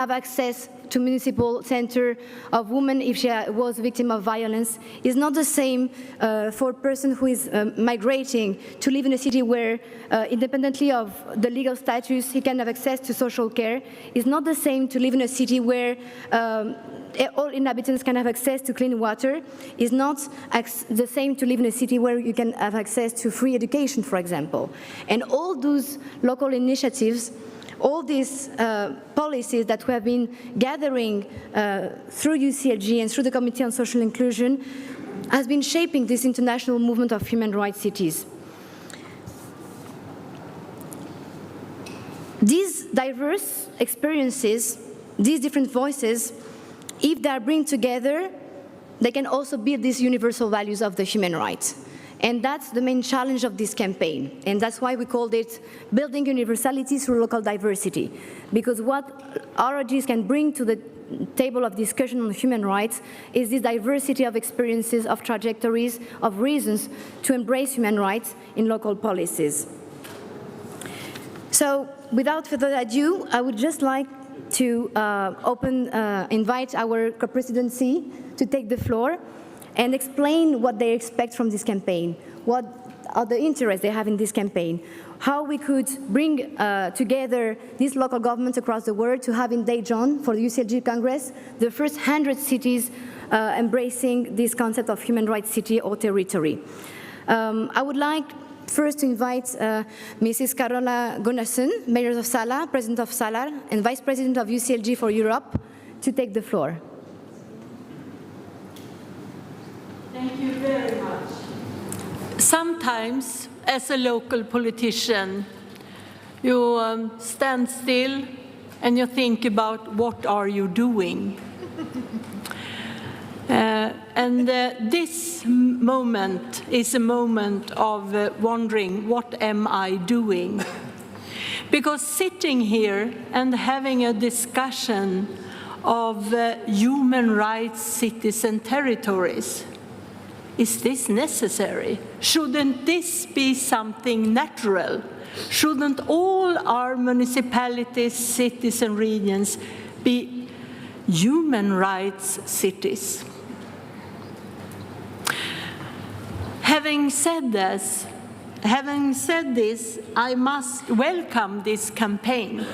have access to municipal center of women if she was a victim of violence is not the same for a person who is migrating to live in a city where, independently of the legal status, he can have access to social care. It's not the same to live in a city where all inhabitants can have access to clean water. It's not the same to live in a city where you can have access to free education, for example. And all those local initiatives, all these policies that we have been gathering through UCLG and through the Committee on Social Inclusion has been shaping this international movement of human rights cities. These diverse experiences, these different voices, if they are bring together, they can also build these universal values of the human rights. And that's the main challenge of this campaign. And that's why we called it Building Universality Through Local Diversity. Because what ROGs can bring to the table of discussion on human rights is this diversity of experiences, of trajectories, of reasons to embrace human rights in local policies. So, without further ado, I would just like to invite our co-presidency to take the floor and explain what they expect from this campaign, what are the interests they have in this campaign, how we could bring together these local governments across the world to have in Daejeon, for the UCLG Congress, the first 100 cities embracing this concept of human rights city or territory. I would like first to invite Mrs. Carola Gunnarsson, Mayor of Sala, President of Salar, and Vice President of UCLG for Europe, to take the floor. Thank you very much. Sometimes, as a local politician, you stand still and you think about what are you doing. This moment is a moment of wondering, what am I doing? Because sitting here and having a discussion of human rights, cities and territories, is this necessary? Shouldn't this be something natural? Shouldn't all our municipalities, cities and regions be human rights cities? Having said this, I must welcome this campaign,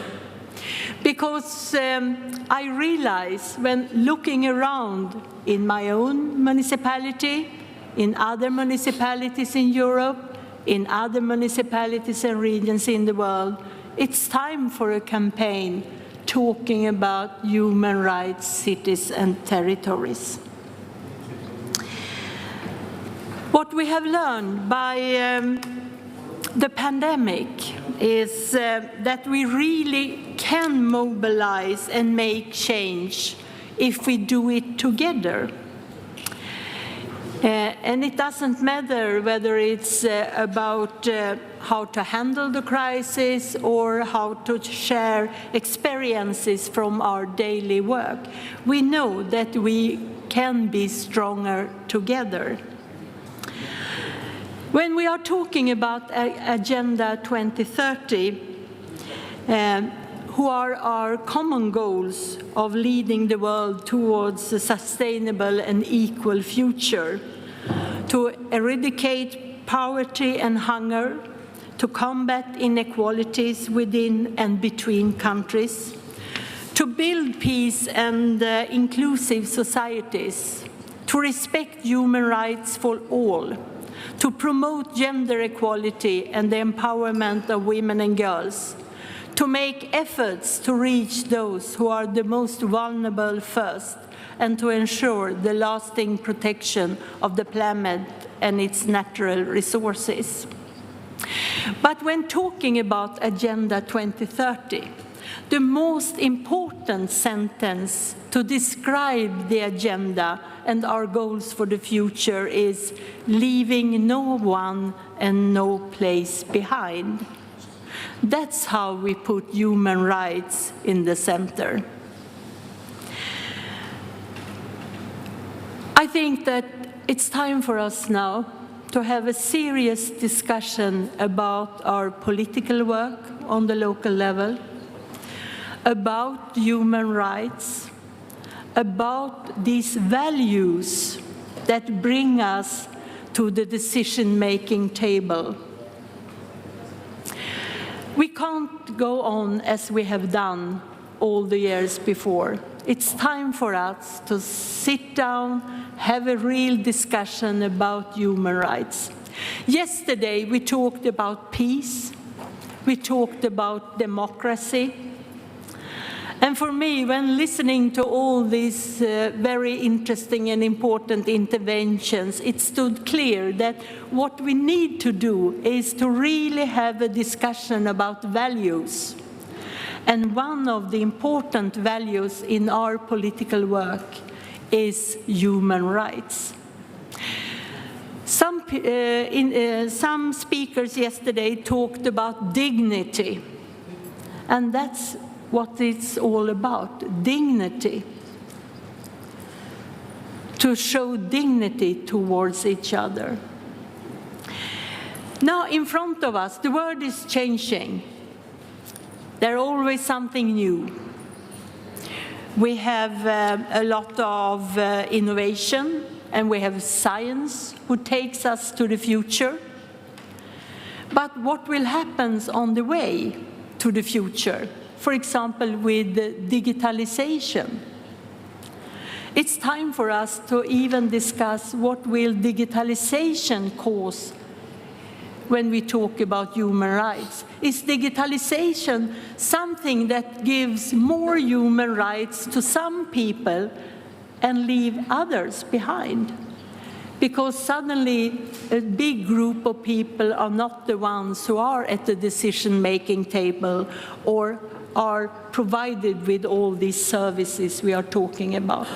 because I realize when looking around in my own municipality, in other municipalities in Europe, in other municipalities and regions in the world, it's time for a campaign talking about human rights, cities and territories. What we have learned by the pandemic is that we really can mobilize and make change if we do it together. And it doesn't matter whether it's about how to handle the crisis or how to share experiences from our daily work. We know that we can be stronger together. When we are talking about Agenda 2030, who are our common goals of leading the world towards a sustainable and equal future, to eradicate poverty and hunger, to combat inequalities within and between countries, to build peace and inclusive societies, to respect human rights for all, to promote gender equality and the empowerment of women and girls, to make efforts to reach those who are the most vulnerable first, and to ensure the lasting protection of the planet and its natural resources. But when talking about Agenda 2030, the most important sentence to describe the agenda and our goals for the future is leaving no one and no place behind. That's how we put human rights in the center. I think that it's time for us now to have a serious discussion about our political work on the local level, about human rights, about these values that bring us to the decision-making table. We can't go on as we have done all the years before. It's time for us to sit down, have a real discussion about human rights. Yesterday, we talked about peace, we talked about democracy. And for me, when listening to all these very interesting and important interventions, it stood clear that what we need to do is to really have a discussion about values. And one of the important values in our political work is human rights. Some speakers yesterday talked about dignity, and that's what it's all about, dignity. To show dignity towards each other. Now, in front of us, the world is changing. There's always something new. We have a lot of innovation, and we have science who takes us to the future. But what will happen on the way to the future? For example, with digitalization. It's time for us to even discuss what will digitalization cause when we talk about human rights. Is digitalization something that gives more human rights to some people and leave others behind? Because suddenly a big group of people are not the ones who are at the decision-making table or are provided with all these services we are talking about.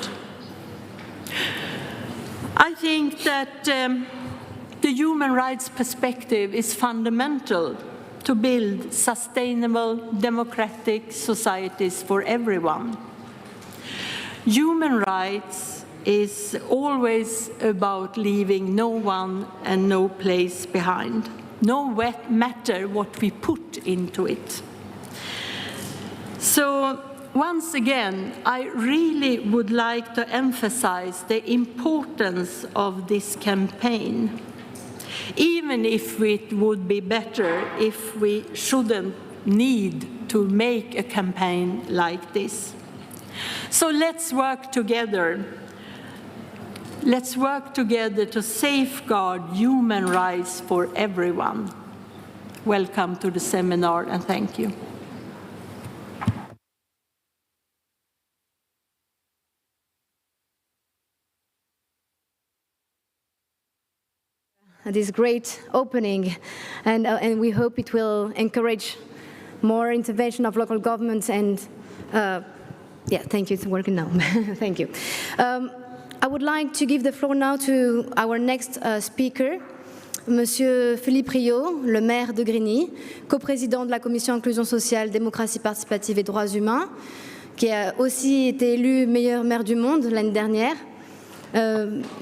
I think that the human rights perspective is fundamental to build sustainable democratic societies for everyone. Human rights is always about leaving no one and no place behind, no matter what we put into it. So once again, I really would like to emphasize the importance of this campaign, even if it would be better if we shouldn't need to make a campaign like this. So let's work together. Let's work together to safeguard human rights for everyone. Welcome to the seminar, and thank you. This great opening, and we hope it will encourage more intervention of local governments and yeah, thank you, it's working now. Thank you. I would like to give the floor now to our next speaker, Monsieur Philippe Riot, le maire de Grigny, coprésident de la Commission Inclusion sociale, démocratie participative et droits humains, qui a aussi été élu meilleur maire du monde l'année dernière.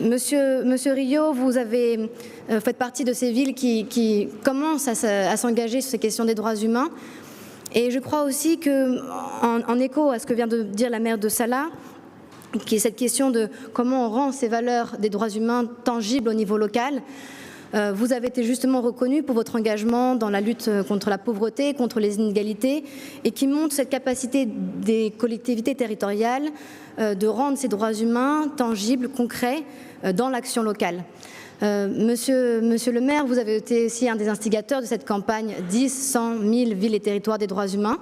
Monsieur Riot, vous avez fait partie de ces villes qui commencent à s'engager sur ces questions des droits humains. Et je crois aussi qu'en écho à ce que vient de dire la maire de Salah, qui est cette question de comment on rend ces valeurs des droits humains tangibles au niveau local, vous avez été justement reconnu pour votre engagement dans la lutte contre la pauvreté, contre les inégalités, et qui montre cette capacité des collectivités territoriales de rendre ces droits humains tangibles, concrets, dans l'action locale. Monsieur le maire, vous avez été aussi un des instigateurs de cette campagne 10, 100, 1000 villes et territoires des droits humains.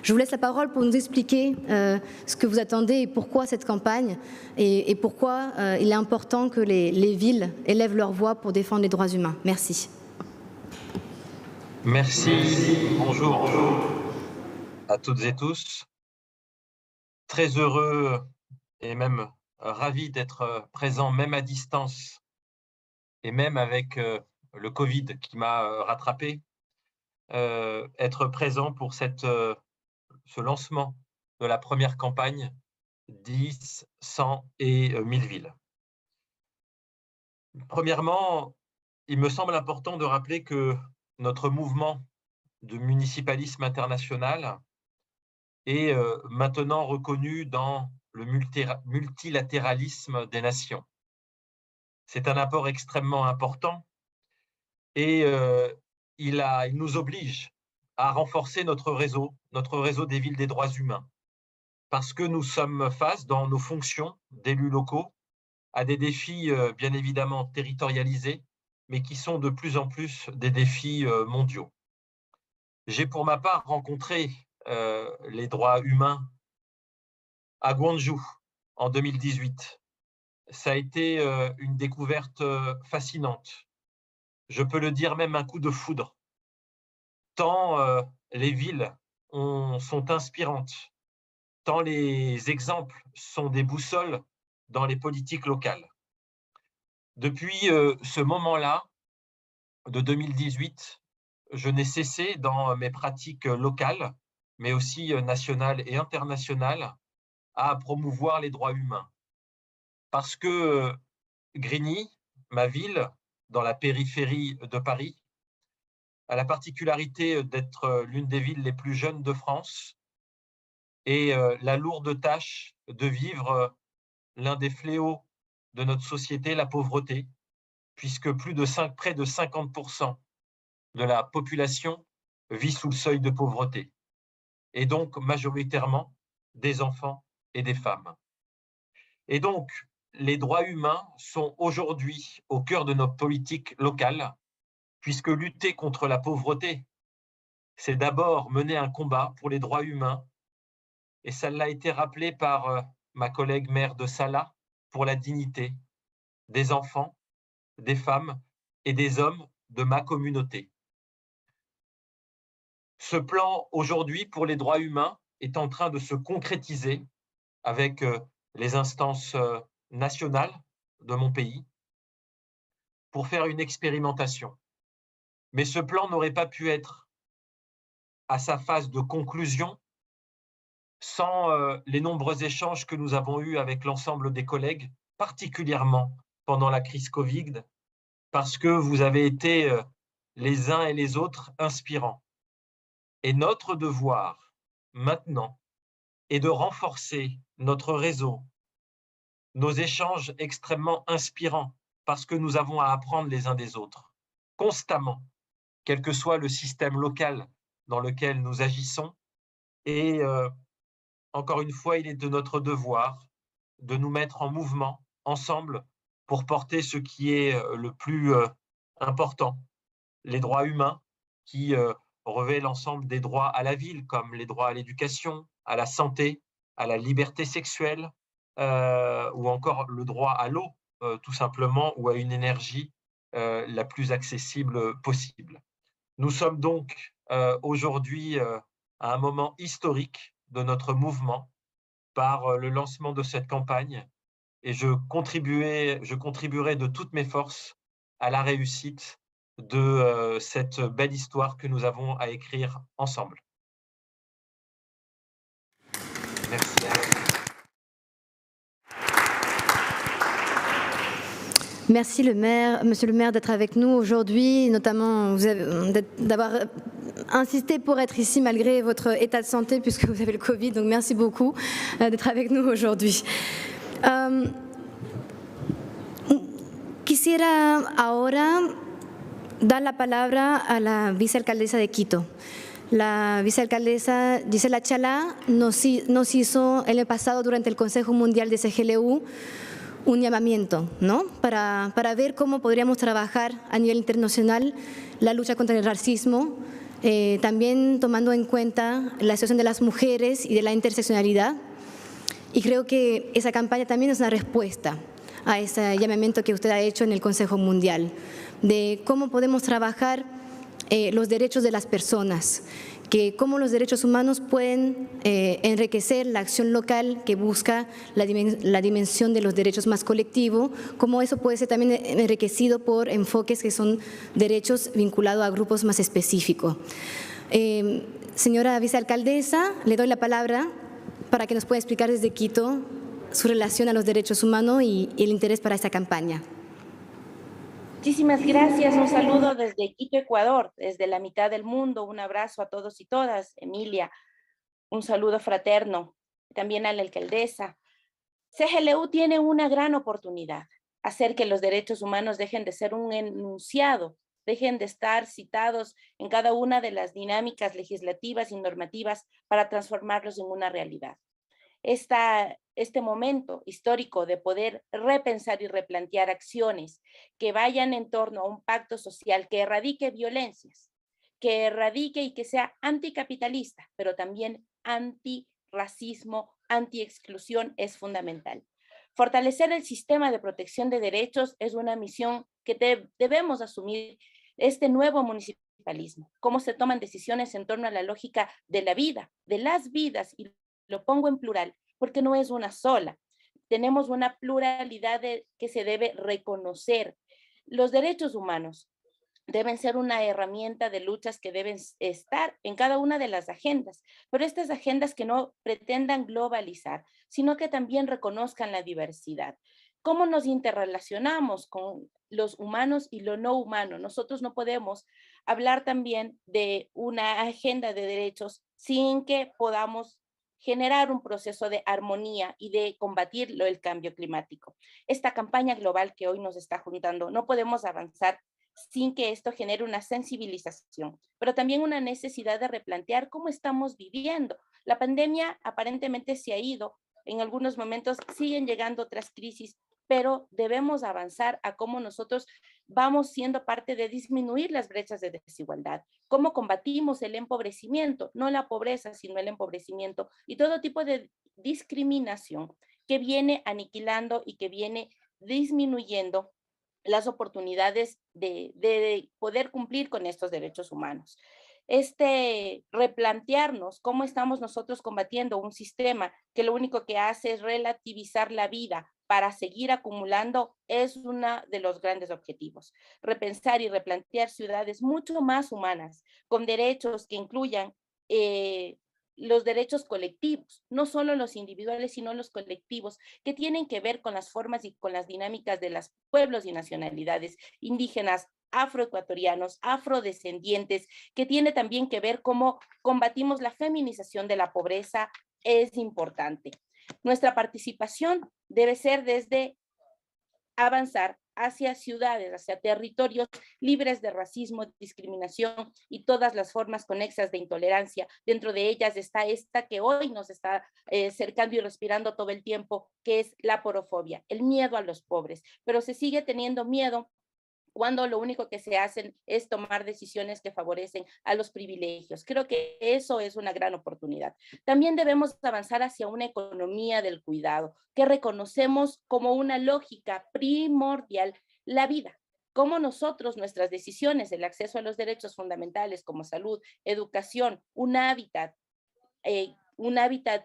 Je vous laisse la parole pour nous expliquer ce que vous attendez et pourquoi cette campagne et pourquoi il est important que les villes élèvent leur voix pour défendre les droits humains. Merci. Merci. Bonjour à toutes et tous. Très heureux et même ravi d'être présent, même à distance, et même avec le Covid qui m'a rattrapé, être présent pour ce lancement de la première campagne 10, 100 et 1000 villes. Premièrement, il me semble important de rappeler que notre mouvement de municipalisme international est maintenant reconnu dans le multilatéralisme des nations. C'est un apport extrêmement important et il nous oblige à renforcer notre réseau des villes des droits humains, parce que nous sommes face, dans nos fonctions d'élus locaux, à des défis bien évidemment territorialisés, mais qui sont de plus en plus des défis mondiaux. J'ai pour ma part rencontré les droits humains à Gwangju en 2018. Ça a été une découverte fascinante. Je peux le dire, même un coup de foudre, tant les villes sont inspirantes, tant les exemples sont des boussoles dans les politiques locales. Depuis ce moment-là, de 2018, je n'ai cessé dans mes pratiques locales, mais aussi nationales et internationales, à promouvoir les droits humains. Parce que Grigny, ma ville, dans la périphérie de Paris, a la particularité d'être l'une des villes les plus jeunes de France et la lourde tâche de vivre l'un des fléaux de notre société, la pauvreté, puisque près de 50% de la population vit sous le seuil de pauvreté, et donc majoritairement des enfants et des femmes. Et donc, les droits humains sont aujourd'hui au cœur de notre politique locale, puisque lutter contre la pauvreté, c'est d'abord mener un combat pour les droits humains, et ça l'a été rappelé par ma collègue maire de Salah, pour la dignité des enfants, des femmes et des hommes de ma communauté. Ce plan aujourd'hui pour les droits humains est en train de se concrétiser avec les instances nationales de mon pays pour faire une expérimentation. Mais ce plan n'aurait pas pu être à sa phase de conclusion sans les nombreux échanges que nous avons eus avec l'ensemble des collègues, particulièrement pendant la crise Covid, parce que vous avez été les uns et les autres inspirants. Et notre devoir, maintenant, est de renforcer notre réseau, nos échanges extrêmement inspirants, parce que nous avons à apprendre les uns des autres, constamment, quel que soit le système local dans lequel nous agissons. Et encore une fois, il est de notre devoir de nous mettre en mouvement ensemble pour porter ce qui est le plus important, les droits humains, qui revêt l'ensemble des droits à la ville, comme les droits à l'éducation, à la santé, à la liberté sexuelle, ou encore le droit à l'eau, tout simplement, ou à une énergie la plus accessible possible. Nous sommes donc aujourd'hui à un moment historique de notre mouvement par le lancement de cette campagne, et je contribuerai de toutes mes forces à la réussite de cette belle histoire que nous avons à écrire ensemble. Merci. Merci Monsieur le maire d'être avec nous aujourd'hui, notamment d'avoir insisté pour être ici malgré votre état de santé puisque vous avez le Covid, donc merci beaucoup d'être avec nous aujourd'hui. Quisiera ahora dar la palabra a la vicealcaldesa de Quito. La vicealcaldesa Gisela Chalá nos hizo en el pasado durante el Consejo Mundial de CGLU un llamamiento, ¿no? Para ver cómo podríamos trabajar a nivel internacional la lucha contra el racismo, también tomando en cuenta la situación de las mujeres y de la interseccionalidad. Y creo que esa campaña también es una respuesta a ese llamamiento que usted ha hecho en el Consejo Mundial, de cómo podemos trabajar los derechos de las personas, que cómo los derechos humanos pueden enriquecer la acción local que busca la dimensión de los derechos más colectivos, cómo eso puede ser también enriquecido por enfoques que son derechos vinculados a grupos más específicos. Señora vicealcaldesa, le doy la palabra para que nos pueda explicar desde Quito su relación a los derechos humanos y el interés para esta campaña. Muchísimas gracias, un saludo desde Quito, Ecuador, desde la mitad del mundo, un abrazo a todos y todas. Emilia, un saludo fraterno también a la alcaldesa. CGLU tiene una gran oportunidad, hacer que los derechos humanos dejen de ser un enunciado, dejen de estar citados en cada una de las dinámicas legislativas y normativas para transformarlos en una realidad. Este momento histórico de poder repensar y replantear acciones que vayan en torno a un pacto social que erradique violencias, que erradique y que sea anticapitalista, pero también antirracismo, antiexclusión es fundamental. Fortalecer el sistema de protección de derechos es una misión que debemos asumir este nuevo municipalismo. Cómo se toman decisiones en torno a la lógica de la vida, de las vidas, y lo pongo en plural, porque no es una sola. Tenemos una pluralidad que se debe reconocer. Los derechos humanos deben ser una herramienta de luchas que deben estar en cada una de las agendas, pero estas agendas que no pretendan globalizar, sino que también reconozcan la diversidad. ¿Cómo nos interrelacionamos con los humanos y lo no humano? Nosotros no podemos hablar también de una agenda de derechos sin que podamos generar un proceso de armonía y de combatir el cambio climático. Esta campaña global que hoy nos está juntando, no podemos avanzar sin que esto genere una sensibilización, pero también una necesidad de replantear cómo estamos viviendo. La pandemia aparentemente se ha ido, en algunos momentos siguen llegando otras crisis, pero debemos avanzar a cómo nosotros vamos siendo parte de disminuir las brechas de desigualdad, cómo combatimos el empobrecimiento, no la pobreza, sino el empobrecimiento y todo tipo de discriminación que viene aniquilando y que viene disminuyendo las oportunidades de poder cumplir con estos derechos humanos. Replantearnos cómo estamos nosotros combatiendo un sistema que lo único que hace es relativizar la vida para seguir acumulando es uno de los grandes objetivos. Repensar y replantear ciudades mucho más humanas, con derechos que incluyan los derechos colectivos, no solo los individuales, sino los colectivos, que tienen que ver con las formas y con las dinámicas de los pueblos y nacionalidades indígenas, afroecuatorianos, afrodescendientes, que tiene también que ver cómo combatimos la feminización de la pobreza, es importante. Nuestra participación debe ser desde avanzar hacia ciudades, hacia territorios libres de racismo, discriminación y todas las formas conexas de intolerancia. Dentro de ellas está esta que hoy nos está cercando y respirando todo el tiempo, que es la porofobia, el miedo a los pobres. Pero se sigue teniendo miedo cuando lo único que se hacen es tomar decisiones que favorecen a los privilegios. Creo que eso es una gran oportunidad. También debemos avanzar hacia una economía del cuidado, que reconocemos como una lógica primordial la vida. Cómo nosotros, nuestras decisiones, el acceso a los derechos fundamentales como salud, educación, un hábitat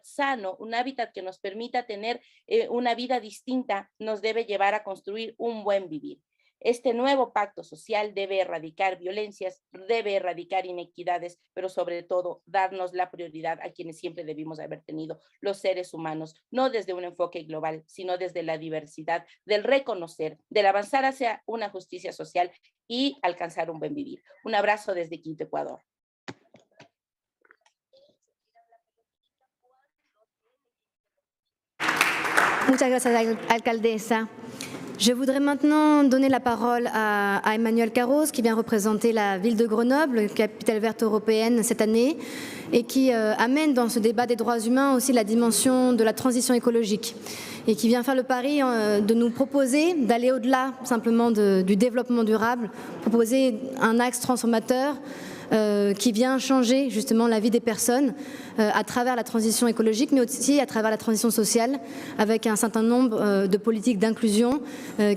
sano, un hábitat que nos permita tener una vida distinta, nos debe llevar a construir un buen vivir. Este nuevo pacto social debe erradicar violencias, debe erradicar inequidades, pero sobre todo darnos la prioridad a quienes siempre debimos haber tenido, los seres humanos, no desde un enfoque global, sino desde la diversidad, del reconocer, del avanzar hacia una justicia social y alcanzar un buen vivir. Un abrazo desde Quito, Ecuador. Muchas gracias, alcaldesa. Je voudrais maintenant donner la parole à Emmanuel Carros, qui vient représenter la ville de Grenoble, capitale verte européenne cette année, et qui amène dans ce débat des droits humains aussi la dimension de la transition écologique, et qui vient faire le pari de nous proposer d'aller au-delà simplement du développement durable, proposer un axe transformateur qui vient changer justement la vie des personnes à travers la transition écologique, mais aussi à travers la transition sociale, avec un certain nombre de politiques d'inclusion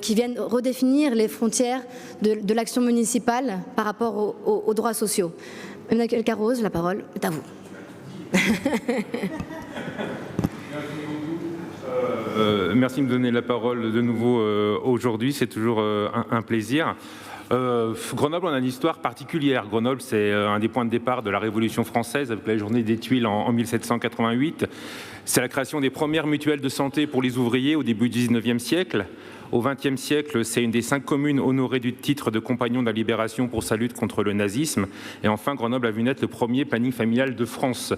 qui viennent redéfinir les frontières de l'action municipale par rapport aux droits sociaux. Emmanuel Carros, la parole est à vous. Merci de me donner la parole de nouveau aujourd'hui, c'est toujours un plaisir. Grenoble, on a une histoire particulière. Grenoble, c'est un des points de départ de la Révolution française avec la journée des Tuiles en 1788. C'est la création des premières mutuelles de santé pour les ouvriers au début du 19e siècle. Au XXe siècle, c'est une des 5 communes honorées du titre de compagnon de la libération pour sa lutte contre le nazisme. Et enfin, Grenoble a vu naître le premier planning familial de France.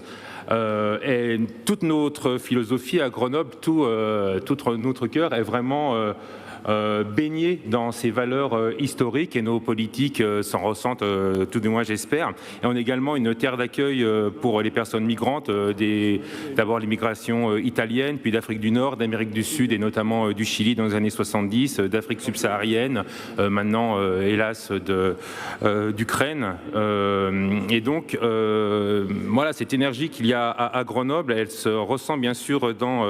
Et toute notre philosophie à Grenoble, tout notre cœur est vraiment baigné dans ces valeurs historiques, et nos politiques s'en ressentent, tout du moins j'espère. Et on est également une terre d'accueil pour les personnes migrantes, d'abord l'immigration italienne, puis d'Afrique du Nord, d'Amérique du Sud et notamment du Chili dans les années 70, d'Afrique subsaharienne, maintenant hélas d'Ukraine. Et donc voilà, cette énergie qu'il y a à Grenoble, elle se ressent bien sûr dans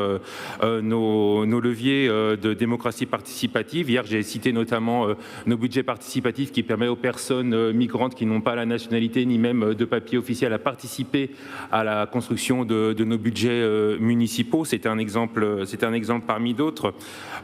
nos leviers de démocratie participative. Hier, j'ai cité notamment nos budgets participatifs qui permettent aux personnes migrantes qui n'ont pas la nationalité ni même de papier officiel à participer à la construction de nos budgets municipaux. C'était un exemple parmi d'autres.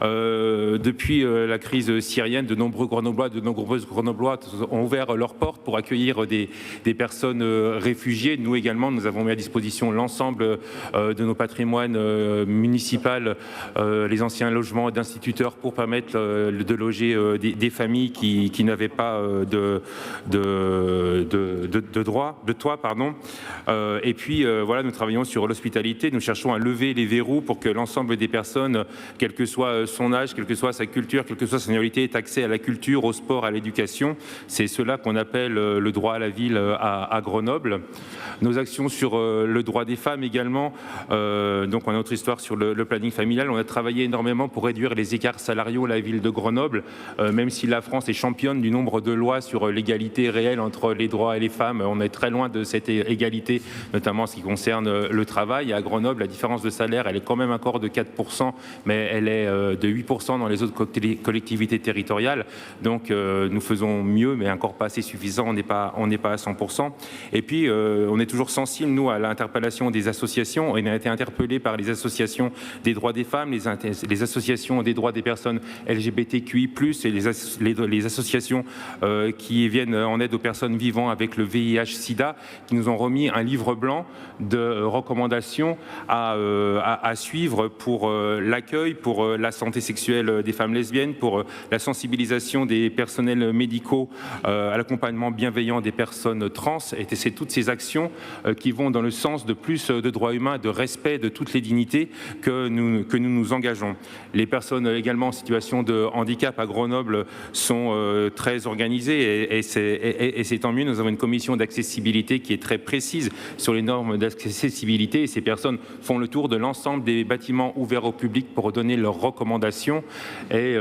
Depuis la crise syrienne, de nombreuses Grenoblois ont ouvert leurs portes pour accueillir des personnes réfugiées. Nous également, nous avons mis à disposition l'ensemble de nos patrimoines municipaux, les anciens logements d'instituteurs pour permettre de loger des familles qui n'avaient pas de toit. Et puis voilà, nous travaillons sur l'hospitalité. Nous cherchons à lever les verrous pour que l'ensemble des personnes, quel que soit son âge, quelle que soit sa culture, quelle que soit sa nationalité, aient accès à la culture, au sport, à l'éducation. C'est cela qu'on appelle le droit à la ville à Grenoble. Nos actions sur le droit des femmes également. Donc on a notre histoire sur le planning familial. On a travaillé énormément pour réduire les écarts salariaux à la ville de Grenoble, même si la France est championne du nombre de lois sur l'égalité réelle entre les droits et les femmes. On est très loin de cette égalité, notamment en ce qui concerne le travail. À Grenoble, la différence de salaire, elle est quand même encore de 4%, mais elle est de 8% dans les autres collectivités territoriales. Donc nous faisons mieux, mais encore pas assez suffisant. On n'est pas à 100%. Et puis on est toujours sensible, nous, à l'interpellation des associations. On a été interpellé par les associations des droits des femmes, les associations des droits des personnes LGBTQI+, et les associations qui viennent en aide aux personnes vivant avec le VIH/SIDA, qui nous ont remis un livre blanc de recommandations à suivre pour l'accueil, pour la santé sexuelle des femmes lesbiennes, pour la sensibilisation des personnels médicaux à l'accompagnement bienveillant des personnes trans. Et c'est toutes ces actions qui vont dans le sens de plus de droits humains, de respect de toutes les dignités que nous nous engageons. Les personnes également en situation de handicap à Grenoble sont très organisées et c'est tant mieux. Nous avons une commission d'accessibilité qui est très précise sur les normes d'accessibilité, et ces personnes font le tour de l'ensemble des bâtiments ouverts au public pour donner leurs recommandations. Et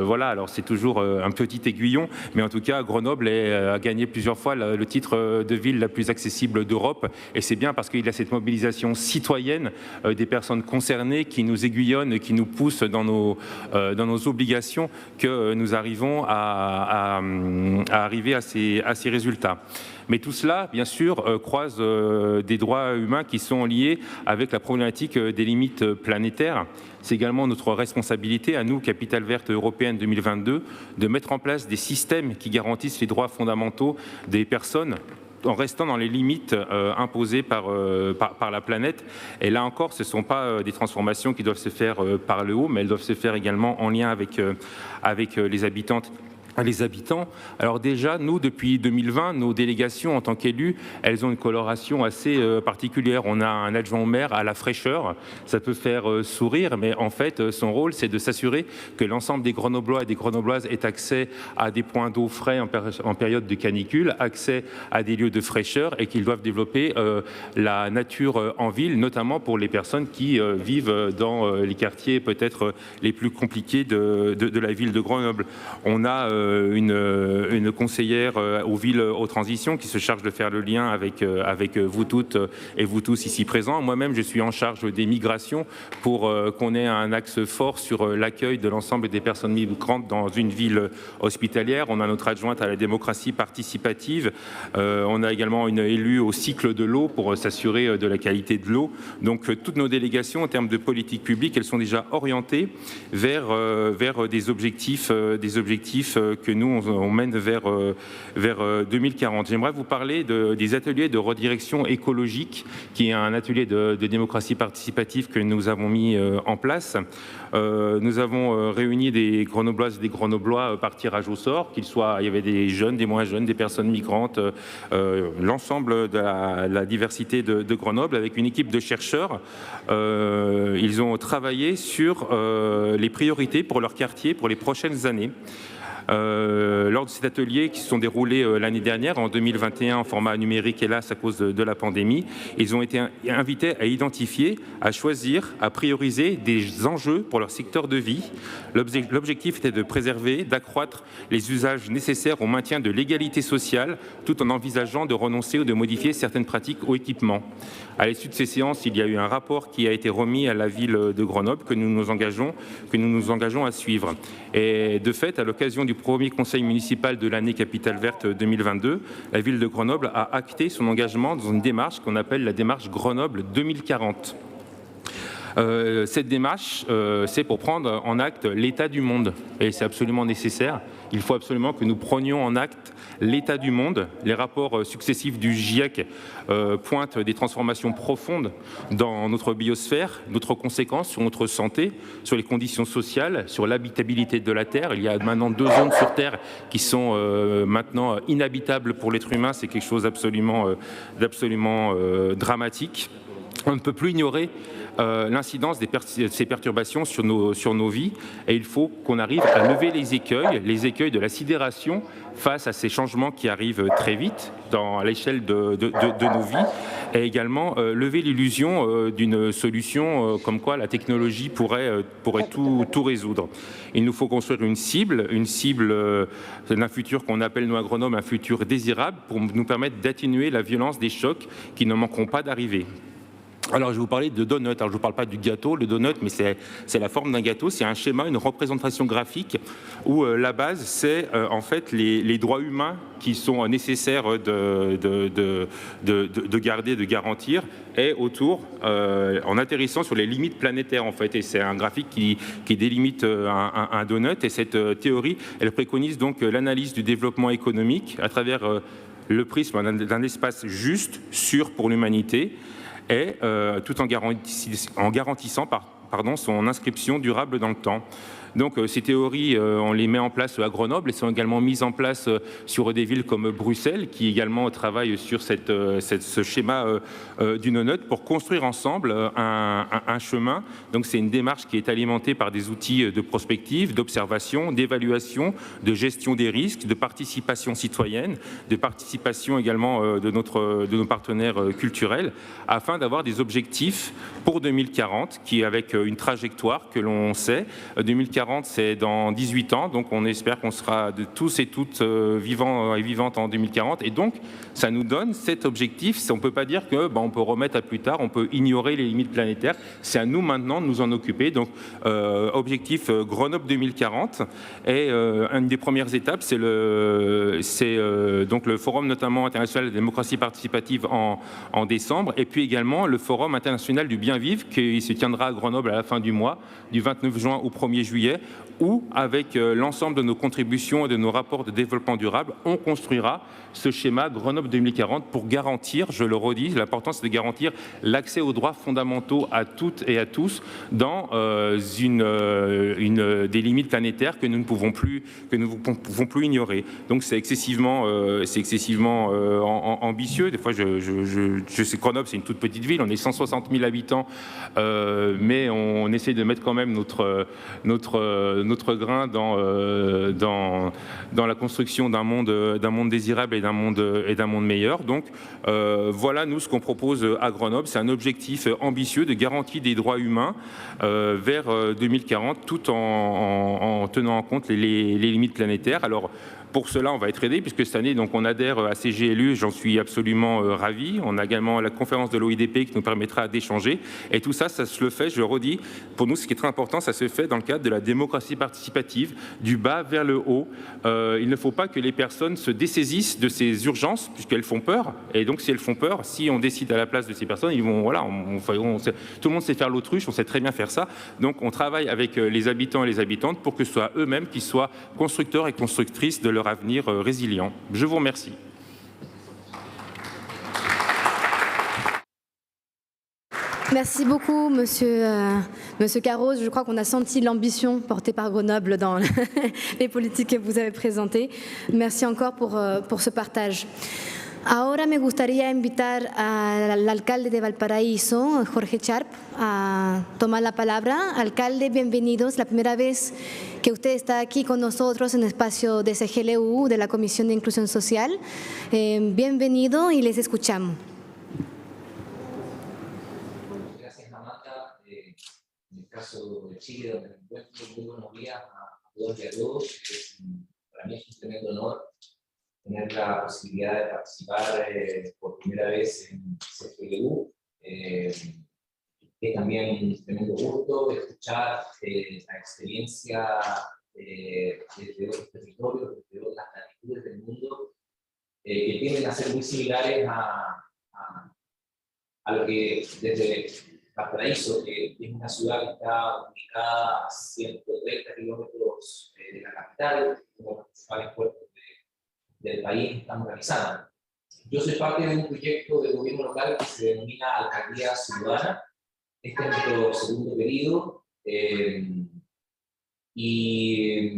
voilà, alors c'est toujours un petit aiguillon, mais en tout cas Grenoble a gagné plusieurs fois le titre de ville la plus accessible d'Europe, et c'est bien parce qu'il y a cette mobilisation citoyenne des personnes concernées qui nous aiguillonnent, qui nous poussent dans nos obligations, que nous arrivons à arriver à ces résultats. Mais tout cela, bien sûr, croise des droits humains qui sont liés avec la problématique des limites planétaires. C'est également notre responsabilité, à nous, Capitale verte européenne 2022, de mettre en place des systèmes qui garantissent les droits fondamentaux des personnes en restant dans les limites imposées par la planète. Et là encore, ce ne sont pas des transformations qui doivent se faire par le haut, mais elles doivent se faire également en lien avec les habitantes. Les habitants. Alors déjà, nous, depuis 2020, nos délégations en tant qu'élus, elles ont une coloration assez particulière. On a un adjoint au maire à la fraîcheur. Ça peut faire sourire, mais en fait, son rôle, c'est de s'assurer que l'ensemble des Grenoblois et des Grenobloises aient accès à des points d'eau frais en période de canicule, accès à des lieux de fraîcheur, et qu'ils doivent développer la nature en ville, notamment pour les personnes qui vivent dans les quartiers peut-être les plus compliqués de la ville de Grenoble. On a une conseillère aux villes aux transitions qui se charge de faire le lien avec vous toutes et vous tous ici présents. Moi-même, je suis en charge des migrations pour qu'on ait un axe fort sur l'accueil de l'ensemble des personnes migrantes dans une ville hospitalière. On a notre adjointe à la démocratie participative. On a également une élue au cycle de l'eau pour s'assurer de la qualité de l'eau. Donc toutes nos délégations en termes de politique publique, elles sont déjà orientées vers des objectifs que nous, on mène vers 2040. J'aimerais vous parler des ateliers de redirection écologique, qui est un atelier de démocratie participative que nous avons mis en place. Nous avons réuni des Grenobloises et des Grenoblois par tirage au sort, il y avait des jeunes, des moins jeunes, des personnes migrantes, l'ensemble de la diversité de Grenoble, avec une équipe de chercheurs. Ils ont travaillé sur les priorités pour leur quartier pour les prochaines années. Lors de cet atelier qui se sont déroulés l'année dernière, en 2021, en format numérique, hélas, à cause de la pandémie, ils ont été invités à identifier, à choisir, à prioriser des enjeux pour leur secteur de vie. L'objectif était de préserver, d'accroître les usages nécessaires au maintien de l'égalité sociale, tout en envisageant de renoncer ou de modifier certaines pratiques ou équipements. À l'issue de ces séances, il y a eu un rapport qui a été remis à la ville de Grenoble que nous nous engageons à suivre. Et de fait, à l'occasion du premier conseil municipal de l'année Capitale Verte 2022, la ville de Grenoble a acté son engagement dans une démarche qu'on appelle la démarche Grenoble 2040. Cette démarche, c'est pour prendre en acte l'état du monde. Et c'est absolument nécessaire. Il faut absolument que nous prenions en acte l'état du monde. Les rapports successifs du GIEC pointent des transformations profondes dans notre biosphère, notre conséquences sur notre santé, sur les conditions sociales, sur l'habitabilité de la Terre. Il y a maintenant 2 zones sur Terre qui sont maintenant inhabitables pour l'être humain. C'est quelque chose d'absolument dramatique. On ne peut plus ignorer l'incidence de ces perturbations sur nos vies, et il faut qu'on arrive à lever les écueils de la sidération face à ces changements qui arrivent très vite à l'échelle de nos vies, et également lever l'illusion d'une solution comme quoi la technologie pourrait tout résoudre. Il nous faut construire une cible d'un futur qu'on appelle nous à Grenoble un futur désirable, pour nous permettre d'atténuer la violence des chocs qui ne manqueront pas d'arriver. Alors, je vais vous parler de donut. Alors, je ne vous parle pas du gâteau, le donut, mais c'est la forme d'un gâteau. C'est un schéma, une représentation graphique où la base, c'est en fait les droits humains qui sont nécessaires de garder, de garantir, et autour, en atterrissant sur les limites planétaires, en fait. Et c'est un graphique qui délimite un donut. Et cette théorie, elle préconise donc l'analyse du développement économique à travers le prisme d'un espace juste, sûr pour l'humanité, et tout en garantissant son inscription durable dans le temps. Donc ces théories, on les met en place à Grenoble, et sont également mises en place sur des villes comme Bruxelles, qui également travaillent sur ce schéma du no-nut pour construire ensemble un chemin. Donc c'est une démarche qui est alimentée par des outils de prospective, d'observation, d'évaluation, de gestion des risques, de participation citoyenne, de participation également de nos partenaires culturels, afin d'avoir des objectifs pour 2040, qui est avec une trajectoire que l'on sait. 2040, c'est dans 18 ans, donc on espère qu'on sera tous et toutes vivants et vivantes en 2040. Et donc, ça nous donne cet objectif. On ne peut pas dire que on peut remettre à plus tard, on peut ignorer les limites planétaires. C'est à nous maintenant de nous en occuper. Donc, objectif Grenoble 2040. Et une des premières étapes, c'est donc le Forum notamment international de la démocratie participative en décembre, et puis également le Forum international du bien vivre qui se tiendra à Grenoble à la fin du mois, du 29 juin au 1er juillet, où, avec l'ensemble de nos contributions et de nos rapports de développement durable, on construira ce schéma Grenoble 2040 pour garantir, je le redis, l'importance de garantir l'accès aux droits fondamentaux à toutes et à tous dans des limites planétaires que nous ne pouvons plus ignorer. Donc c'est excessivement ambitieux. Des fois, je sais que Grenoble, c'est une toute petite ville, on est 160 000 habitants, mais on essaie de mettre quand même notre grain dans la construction d'un monde désirable et d'un monde meilleur. Donc voilà, nous, ce qu'on propose à Grenoble, c'est un objectif ambitieux de garantie des droits humains vers 2040, tout en tenant en compte les limites planétaires. Alors, Pour cela, on va être aidé puisque cette année, donc, on adhère à CGLU, j'en suis absolument ravi. On a également la conférence de l'OIDP qui nous permettra d'échanger. Et tout ça, ça se le fait, je le redis, pour nous, ce qui est très important, ça se fait dans le cadre de la démocratie participative, du bas vers le haut. Il ne faut pas que les personnes se dessaisissent de ces urgences puisqu'elles font peur. Et donc, si elles font peur, si on décide à la place de ces personnes, ils vont, voilà, tout le monde sait faire l'autruche, on sait très bien faire ça. Donc, on travaille avec les habitants et les habitantes pour que ce soit eux-mêmes qui soient constructeurs et constructrices de leur avenir résilient. Je vous remercie. Merci beaucoup, Monsieur Carros. Je crois qu'on a senti l'ambition portée par Grenoble dans les politiques que vous avez présentées. Merci encore pour ce partage. Ahora me gustaría invitar al alcalde de Valparaíso, Jorge Charp, a tomar la palabra. Alcalde, bienvenidos. La primera vez que usted está aquí con nosotros en el espacio de CGLU, de la Comisión de Inclusión Social. Bienvenido y les escuchamos. Gracias, Amanda. En el caso de Chile, donde me encuentro, muy buenos días a todos y a todos. Para mí es un tremendo honor tener la posibilidad de participar por primera vez en CGLU. Es también un tremendo gusto escuchar la experiencia desde otros territorios, desde otras latitudes del mundo, que tienden a ser muy similares a lo que desde Valparaíso, que es una ciudad que está ubicada a 130 kilómetros de la capital, uno de los principales puertos del país, estamos realizando. Yo soy parte de un proyecto de gobierno local que se denomina Alcaldía Ciudadana. Este es nuestro segundo periodo y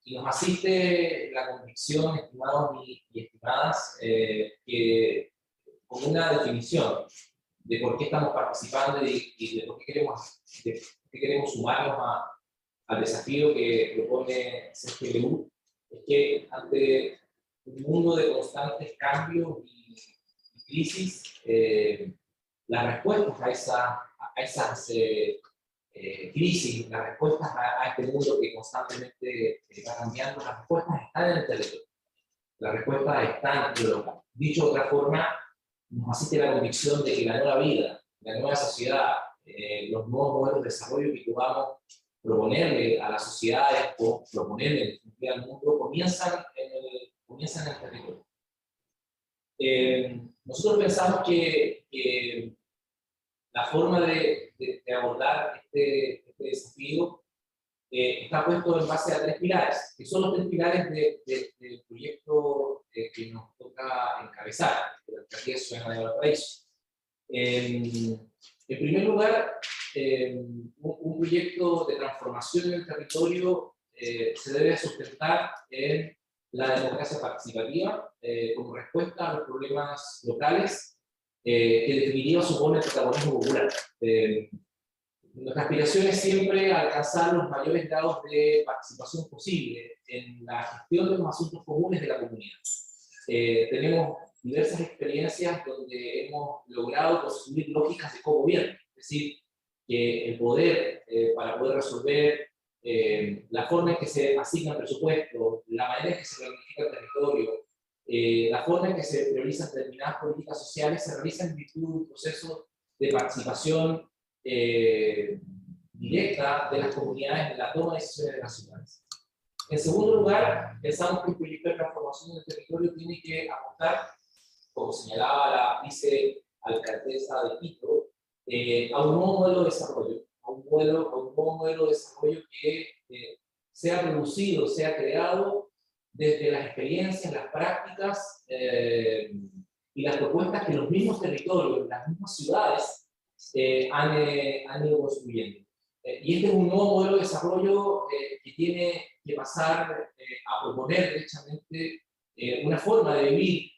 nos asiste la convicción, estimados y estimadas, que con una definición de por qué estamos participando y de por qué queremos sumarnos al desafío que propone CGLU, es que ante un mundo de constantes cambios y crisis, las respuestas a esas crisis, las respuestas a este mundo que constantemente va cambiando, las respuestas están en el territorio, las respuestas están en lo local. Dicho de otra forma, nos asiste la convicción de que la nueva vida, la nueva sociedad, los nuevos modelos de desarrollo que podamos proponerle a las sociedades o proponerle al mundo comienzan en el territorio. Nosotros pensamos que la forma de abordar este desafío está puesto en base a tres pilares, que son los tres pilares del proyecto que nos toca encabezar, de la Alcaldía Ciudadana de Valparaíso. En primer lugar, un proyecto de transformación del territorio se debe sustentar en la democracia participativa como respuesta a los problemas locales que en definitiva supone el protagonismo popular. Nuestra aspiración es siempre alcanzar los mayores grados de participación posible en la gestión de los asuntos comunes de la comunidad. Tenemos diversas experiencias donde hemos logrado construir lógicas de cogobierno, es decir, que el poder, para poder resolver la forma en que se asignan presupuestos, la manera en que se planifica el territorio, la forma en que se priorizan determinadas políticas sociales, se realiza en virtud de un proceso de participación directa de las comunidades en la toma de decisiones de las ciudades. En segundo lugar, pensamos que el proyecto de transformación del territorio tiene que apuntar, como señalaba la vicealcaldesa de Quito, a un nuevo modelo de desarrollo, a un nuevo modelo de desarrollo que sea producido, sea creado desde las experiencias, las prácticas y las propuestas que los mismos territorios, las mismas ciudades han ido construyendo. Y este es un nuevo modelo de desarrollo que tiene que pasar a proponer derechamente una forma de vivir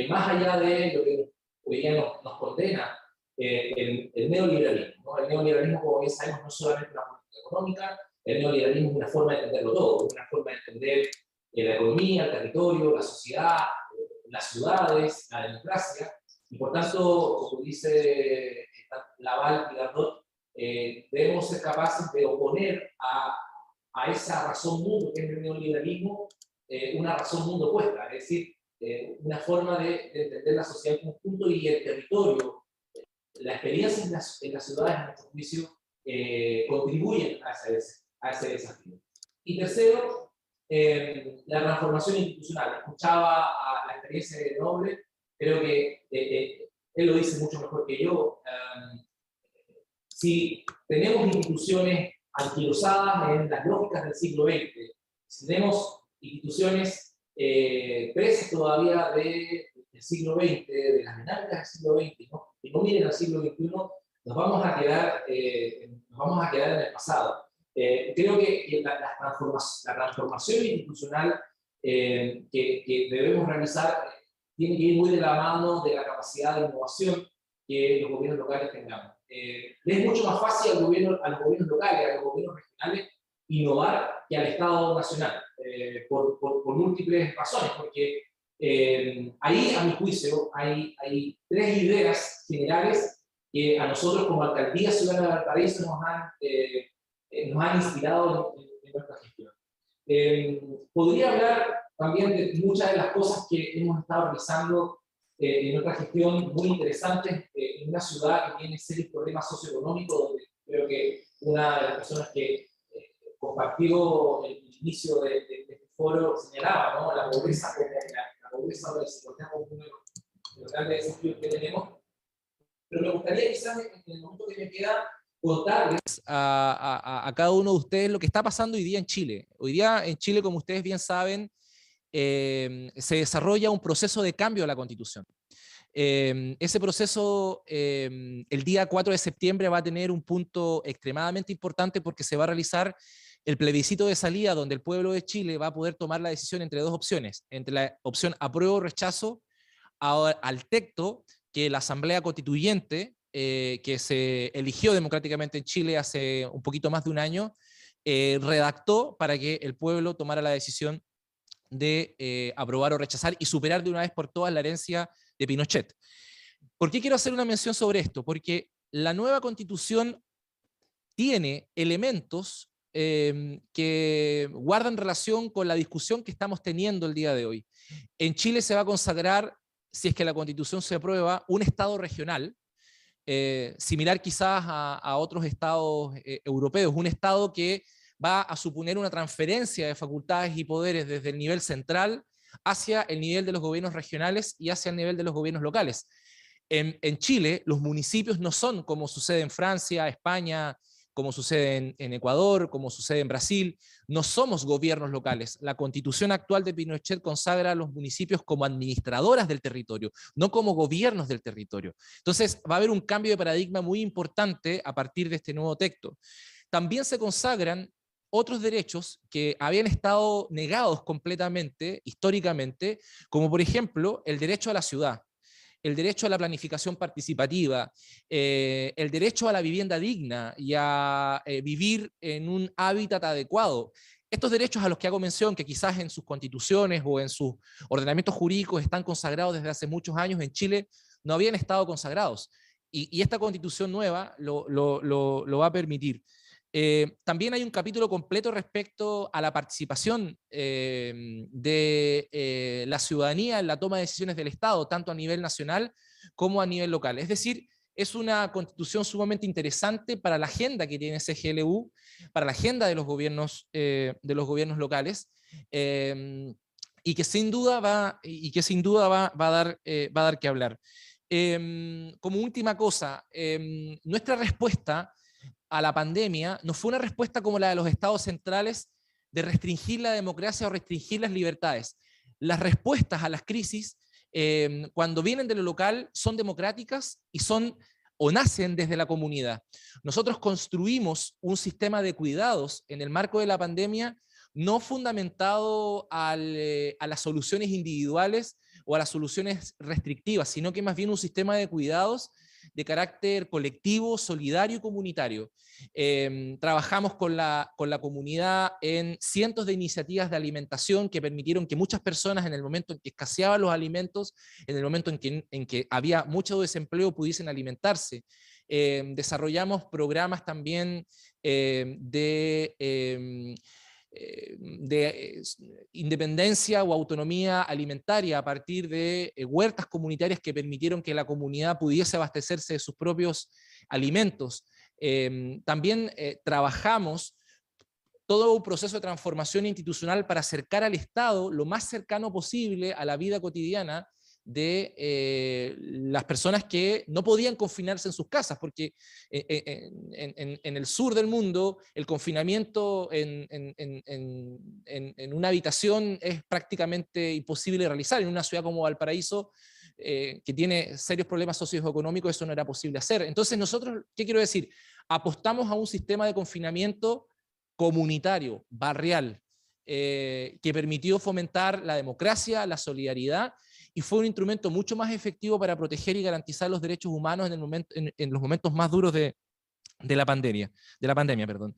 más allá de lo que hoy día nos condena el neoliberalismo, ¿no? El neoliberalismo, como bien sabemos, no es solamente una política económica, el neoliberalismo es una forma de entenderlo todo, es una forma de entender la economía, el territorio, la sociedad, las ciudades, la democracia, y por tanto, como dice Laval y Gardot, debemos ser capaces de oponer a esa razón mundo que es el neoliberalismo una razón mundo opuesta, es decir, una forma de entender la sociedad en conjunto y el territorio. La experiencia en las ciudades, a nuestro juicio, contribuyen a ese desafío. Y tercero, la transformación institucional. Escuchaba a la experiencia de Noble, creo que él lo dice mucho mejor que yo. Si tenemos instituciones anquilosadas en las lógicas del siglo XX, si tenemos instituciones presas todavía del siglo XX, de las dinámicas del siglo XX, ¿no? Que no miren al siglo XXI, nos vamos a quedar en el pasado. Creo que la transformación institucional que debemos realizar tiene que ir muy de la mano de la capacidad de innovación que los gobiernos locales tengamos. Le es mucho más fácil a los gobiernos locales, a los gobiernos regionales, innovar que al Estado nacional, por múltiples razones, porque ahí, a mi juicio, hay tres ideas generales que a nosotros como Alcaldía Ciudadana de Valparaíso nos han inspirado en nuestra gestión. Podría hablar también de muchas de las cosas que hemos estado realizando en nuestra gestión, muy interesantes, en una ciudad que tiene serios problemas socioeconómicos, donde creo que una de las personas que compartió el inicio de este foro señalaba, ¿no? La pobreza o la desigualdad como uno de los grandes desafíos que tenemos. Pero me gustaría quizás en el momento que me queda contarles a cada uno de ustedes lo que está pasando hoy día en Chile. Hoy día en Chile, como ustedes bien saben, se desarrolla un proceso de cambio a la Constitución. Ese proceso el día 4 de septiembre va a tener un punto extremadamente importante porque se va a realizar el plebiscito de salida donde el pueblo de Chile va a poder tomar la decisión entre dos opciones, entre la opción apruebo o rechazo al texto que la Asamblea Constituyente, que se eligió democráticamente en Chile hace un poquito más de un año, redactó para que el pueblo tomara la decisión de aprobar o rechazar y superar de una vez por todas la herencia de Pinochet. ¿Por qué quiero hacer una mención sobre esto? Porque la nueva Constitución tiene elementos que guardan relación con la discusión que estamos teniendo el día de hoy. En Chile se va a consagrar, si es que la Constitución se aprueba, un Estado regional, similar quizás a otros estados europeos, un Estado que va a suponer una transferencia de facultades y poderes desde el nivel central hacia el nivel de los gobiernos regionales y hacia el nivel de los gobiernos locales. En Chile, los municipios no son como sucede en Francia, España, como sucede en Ecuador, como sucede en Brasil. No somos gobiernos locales. La Constitución actual de Pinochet consagra a los municipios como administradoras del territorio, no como gobiernos del territorio. Entonces va a haber un cambio de paradigma muy importante a partir de este nuevo texto. También se consagran otros derechos que habían estado negados completamente, históricamente, como por ejemplo el derecho a la ciudad, el derecho a la planificación participativa, el derecho a la vivienda digna y a vivir en un hábitat adecuado. Estos derechos a los que hago mención, que quizás en sus constituciones o en sus ordenamientos jurídicos están consagrados desde hace muchos años, en Chile no habían estado consagrados. Y esta constitución nueva lo va a permitir. También hay un capítulo completo respecto a la participación de la ciudadanía en la toma de decisiones del Estado, tanto a nivel nacional como a nivel local. Es decir, es una constitución sumamente interesante para la agenda que tiene CGLU, para la agenda de los gobiernos locales, y que sin duda va a dar que hablar. Como última cosa, nuestra respuesta a la pandemia no fue una respuesta como la de los estados centrales de restringir la democracia o restringir las libertades. Las respuestas a las crisis, cuando vienen de lo local, son democráticas y son o nacen desde la comunidad. Nosotros construimos un sistema de cuidados en el marco de la pandemia no fundamentado a las soluciones individuales o a las soluciones restrictivas, sino que más bien un sistema de cuidados de carácter colectivo, solidario y comunitario. Trabajamos con la comunidad en cientos de iniciativas de alimentación que permitieron que muchas personas en el momento en que escaseaban los alimentos, en el momento en que había mucho desempleo, pudiesen alimentarse. Desarrollamos programas también de independencia o autonomía alimentaria a partir de huertas comunitarias que permitieron que la comunidad pudiese abastecerse de sus propios alimentos. También trabajamos todo un proceso de transformación institucional para acercar al Estado lo más cercano posible a la vida cotidiana de las personas que no podían confinarse en sus casas, porque en el sur del mundo el confinamiento en una habitación es prácticamente imposible de realizar. En una ciudad como Valparaíso, que tiene serios problemas socioeconómicos, eso no era posible hacer. Entonces nosotros, ¿qué quiero decir? Apostamos a un sistema de confinamiento comunitario, barrial, que permitió fomentar la democracia, la solidaridad, y fue un instrumento mucho más efectivo para proteger y garantizar los derechos humanos en los momentos más duros de la pandemia. Perdón.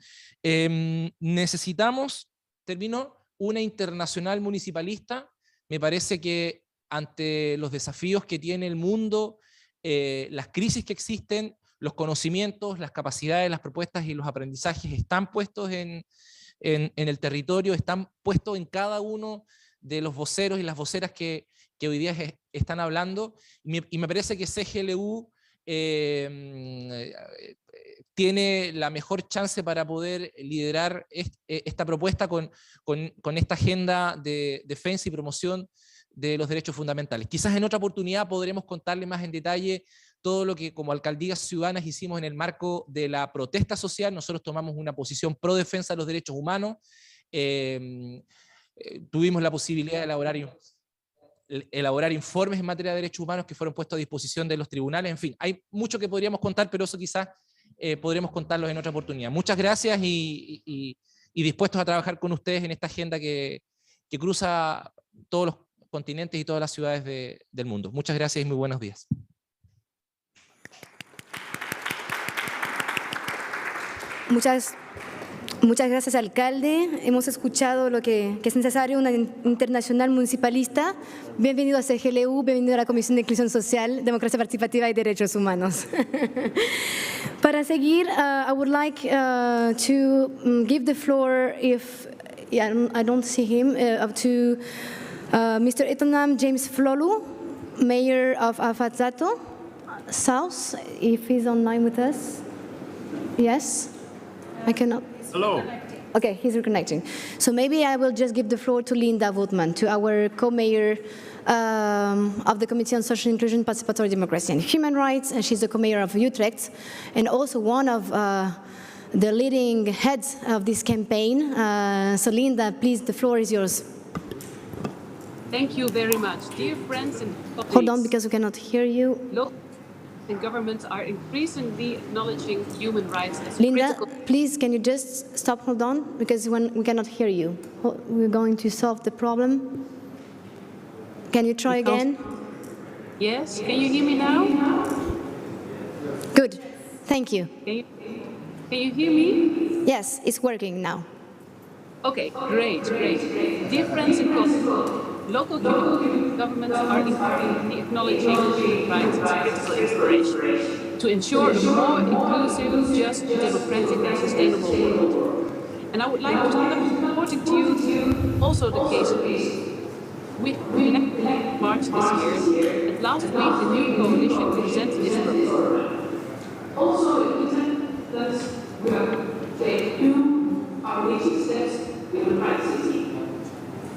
Necesitamos, termino, una internacional municipalista. Me parece que ante los desafíos que tiene el mundo, las crisis que existen, los conocimientos, las capacidades, las propuestas y los aprendizajes están puestos en el territorio, están puestos en cada uno de los voceros y las voceras que hoy día están hablando, y me parece que CGLU tiene la mejor chance para poder liderar esta propuesta con esta agenda de defensa y promoción de los derechos fundamentales. Quizás en otra oportunidad podremos contarle más en detalle todo lo que como alcaldías ciudadanas hicimos en el marco de la protesta social. Nosotros tomamos una posición pro defensa de los derechos humanos, tuvimos la posibilidad de elaborar informes en materia de derechos humanos que fueron puestos a disposición de los tribunales. En fin, hay mucho que podríamos contar, pero eso quizás podremos contarlos en otra oportunidad. Muchas gracias y dispuestos a trabajar con ustedes en esta agenda que cruza todos los continentes y todas las ciudades del mundo. Muchas gracias y muy buenos días. Muchas gracias, alcalde. Hemos escuchado lo que es necesario, una internacional municipalista. Bienvenido a CGLU, bienvenido a la Comisión de Inclusión Social, Democracia Participativa y Derechos Humanos. Para seguir, I would like to give the floor, if I don't see him, to Mr. Etonam James Flolu, Mayor of Afazato South, if he's online with us. Yes? I cannot. Hello. Okay, he's reconnecting. So maybe I will just give the floor to Linda Woodman, to our co-mayor of the Committee on Social Inclusion, Participatory Democracy and Human Rights, and she's the co-mayor of Utrecht, and also one of the leading heads of this campaign. So Linda, please, the floor is yours. Thank you very much. Dear friends and colleagues, Hold on, because we cannot hear you. local and governments are increasingly acknowledging human rights as Linda, critical. please, can you just stop, hold on, because we cannot hear you. We're going to solve the problem. Can you try again? Yes, can you hear me now? Good, thank you. Can you hear me? Yes, it's working now. Okay, great. Dear friends and colleagues, local governments are increasingly acknowledging human rights as critical inspiration to ensure a more inclusive, just, democratic and sustainable world. And I would like to start reporting to you also the case we elected in March this year, and last week the new coalition presented its proposal. Also, that we are reaching steps in the right city.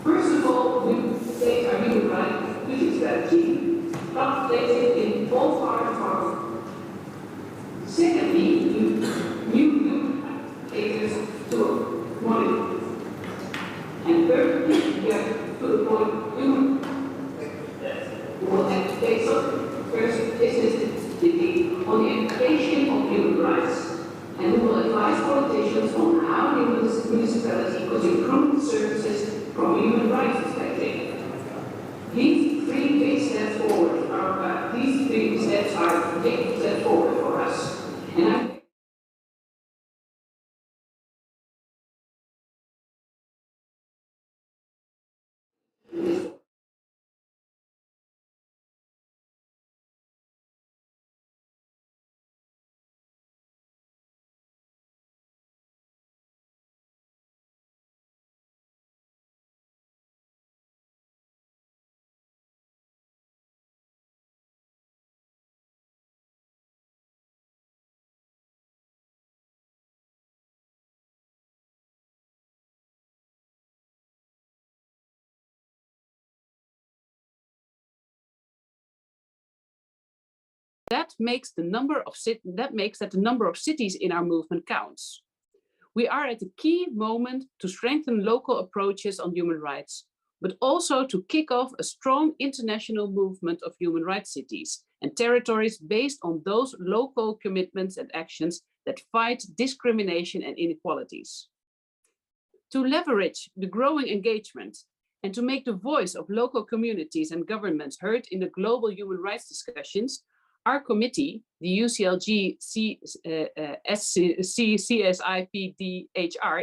First of all, we take our human rights inclusion strategy, translated in both our. Secondly, new indicators to monitor. And thirdly, we have to the point human will activate first is on the application of human rights, and we will advise politicians on how the municipality could improve services from a human rights perspective. These three big steps forward are big steps forward for us. And I That makes that the number of cities in our movement counts. We are at a key moment to strengthen local approaches on human rights, but also to kick off a strong international movement of human rights cities and territories based on those local commitments and actions that fight discrimination and inequalities. To leverage the growing engagement and to make the voice of local communities and governments heard in the global human rights discussions, our committee, the UCLG CSIPDHR,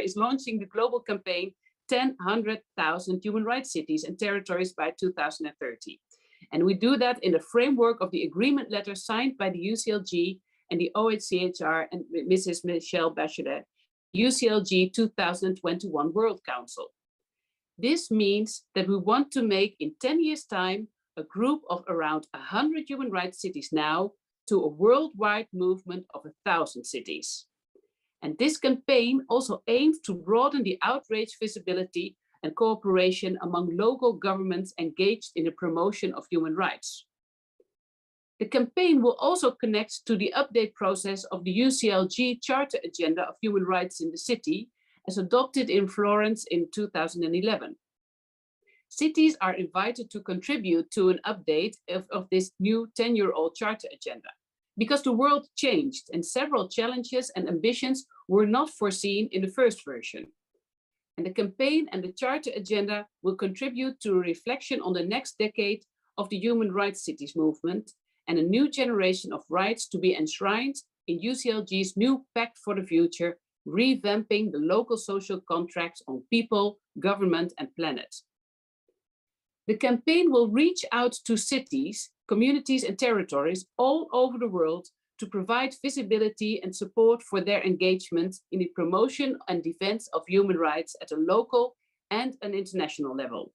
is launching the global campaign 100,000 human rights cities and territories by 2030. And we do that in the framework of the agreement letter signed by the UCLG and the OHCHR and Mrs. Michelle Bachelet, UCLG 2021 World Council. This means that we want to make in 10 years' time a group of around 100 human rights cities now to a worldwide movement of 1,000 cities. And this campaign also aims to broaden the outrage visibility and cooperation among local governments engaged in the promotion of human rights. The campaign will also connect to the update process of the UCLG Charter Agenda of Human Rights in the City, as adopted in Florence in 2011. Cities are invited to contribute to an update of this new 10-year-old Charter Agenda, because the world changed and several challenges and ambitions were not foreseen in the first version. And the campaign and the Charter Agenda will contribute to a reflection on the next decade of the human rights cities movement and a new generation of rights to be enshrined in UCLG's new Pact for the Future, revamping the local social contracts on people, government, and planet. The campaign will reach out to cities, communities, and territories all over the world to provide visibility and support for their engagement in the promotion and defense of human rights at a local and an international level.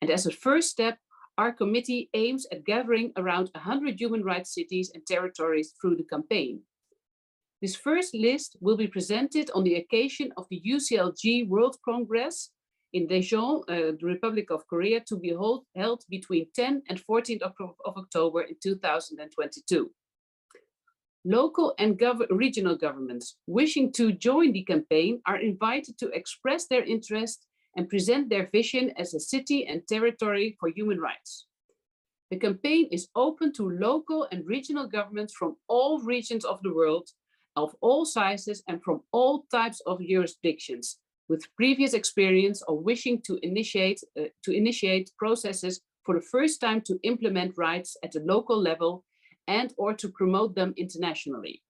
And as a first step, our committee aims at gathering around 100 human rights cities and territories through the campaign. This first list will be presented on the occasion of the UCLG World Congress in Daejeon, the Republic of Korea, to be held between 10 and 14th of October in 2022. Local and regional governments wishing to join the campaign are invited to express their interest and present their vision as a city and territory for human rights. The campaign is open to local and regional governments from all regions of the world, of all sizes and from all types of jurisdictions, with previous experience of wishing to initiate processes for the first time to implement rights at the local level and or to promote them internationally.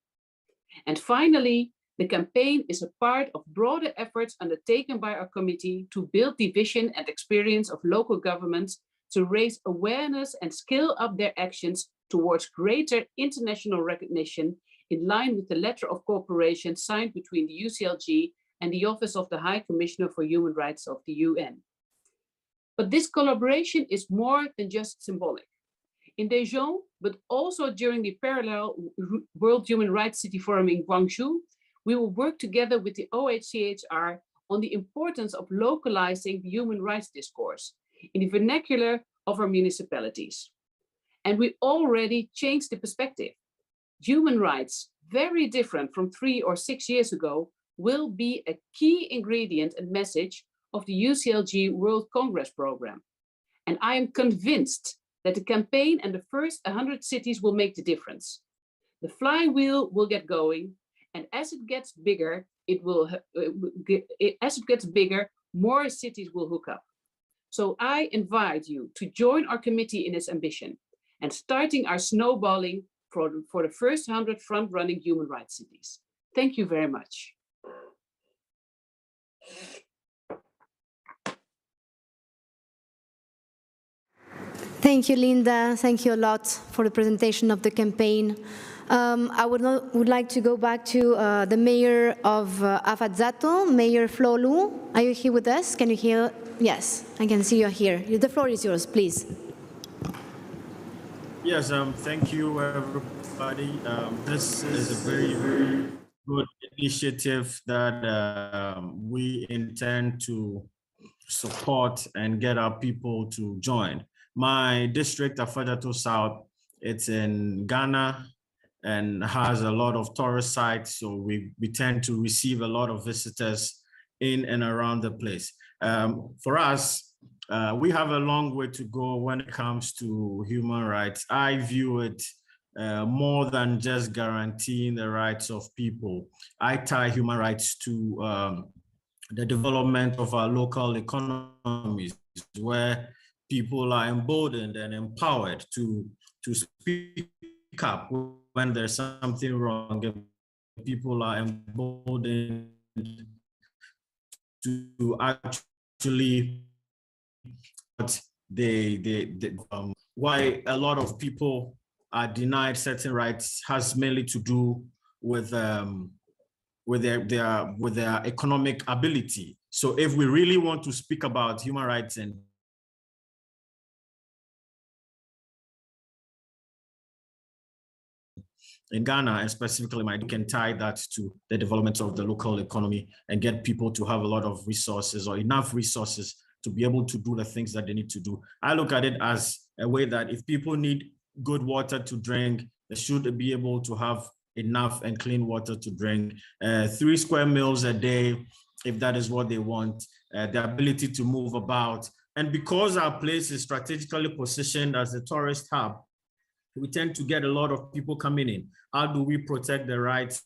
And finally, the campaign is a part of broader efforts undertaken by our committee to build the vision and experience of local governments to raise awareness and scale up their actions towards greater international recognition in line with the letter of cooperation signed between the UCLG and the Office of the High Commissioner for Human Rights of the UN. But this collaboration is more than just symbolic. In Daejeon, but also during the parallel World Human Rights City Forum in Guangzhou, we will work together with the OHCHR on the importance of localizing the human rights discourse in the vernacular of our municipalities. And we already changed the perspective. Human rights, very different from 3 or 6 years ago, will be a key ingredient and message of the UCLG World Congress program. And I am convinced that the campaign and the first 100 cities will make the difference. The flywheel will get going, and as it gets bigger, more cities will hook up. So I invite you to join our committee in its ambition and starting our snowballing for the first 100 front-running human rights cities. Thank you very much. Thank you, Linda. Thank you a lot for the presentation of the campaign. I would like to go back to the mayor of Afadzato, Mayor Flo Lu. Are you here with us? Can you hear? Yes, I can see you're here. The floor is yours, please. Yes, thank you, everybody. This is a very, very good initiative that we intend to support and get our people to join. My district, Afadzato South, It's in Ghana and has a lot of tourist sites. So we tend to receive a lot of visitors in and around the place. For us, we have a long way to go when it comes to human rights. I view it more than just guaranteeing the rights of people. I tie human rights to the development of our local economies, where people are emboldened and empowered to speak up when there's something wrong. People are emboldened to actually why a lot of people are denied certain rights has mainly to do with their economic ability. So if we really want to speak about human rights and in Ghana, and specifically, we can tie that to the development of the local economy and get people to have a lot of resources or enough resources to be able to do the things that they need to do. I look at it as a way that if people need good water to drink, they should be able to have enough and clean water to drink. 3 square meals a day, if that is what they want, the ability to move about. And because our place is strategically positioned as a tourist hub, we tend to get a lot of people coming in. How do we protect the rights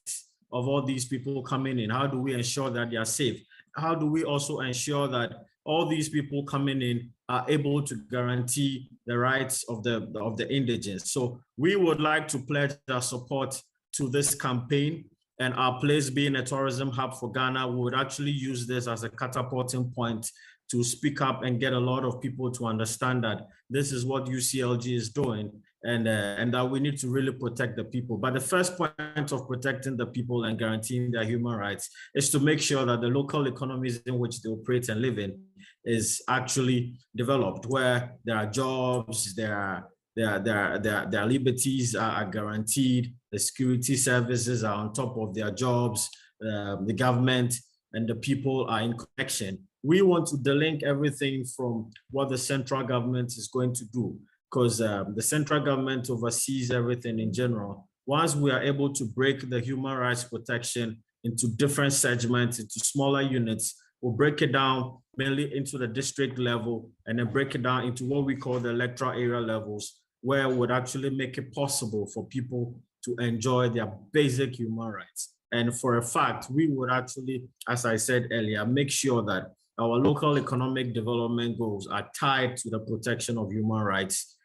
of all these people coming in? How do we ensure that they are safe? How do we also ensure that all these people coming in are able to guarantee the rights of the indigents? So we would like to pledge our support to this campaign, and our place being a tourism hub for Ghana, we would actually use this as a catapulting point to speak up and get a lot of people to understand that this is what UCLG is doing, and that we need to really protect the people. But the first point of protecting the people and guaranteeing their human rights is to make sure that the local economies in which they operate and live in is actually developed, where there are jobs, their liberties are guaranteed, the security services are on top of their jobs, the government and the people are in connection. We want to delink everything from what the central government is going to do, because the central government oversees everything in general. Once we are able to break the human rights protection into different segments, into smaller units, we'll break it down mainly into the district level and then break it down into what we call the electoral area levels, where it would actually make it possible for people to enjoy their basic human rights. And for a fact, we would actually, as I said earlier, make sure that our local economic development goals are tied to the protection of human rights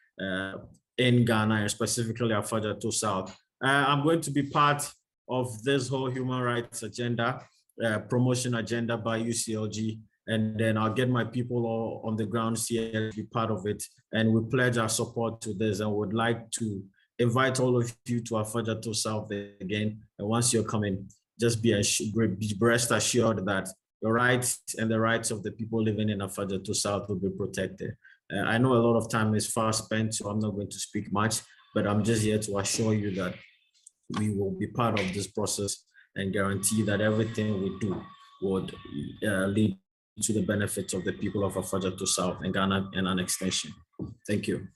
in Ghana, and specifically Afadjato South. I'm going to be part of this whole human rights agenda, promotion agenda by UCLG, and then I'll get my people all on the ground here to be part of it. And we pledge our support to this, and would like to invite all of you to Afadjato South again. And once you're coming, just be rest assured that your rights and the rights of the people living in Afadjato South will be protected. I know a lot of time is fast spent, so I'm not going to speak much, but I'm just here to assure you that we will be part of this process and guarantee that everything we do would lead to the benefits of the people of Afadjato South and Ghana and an extension. Thank you.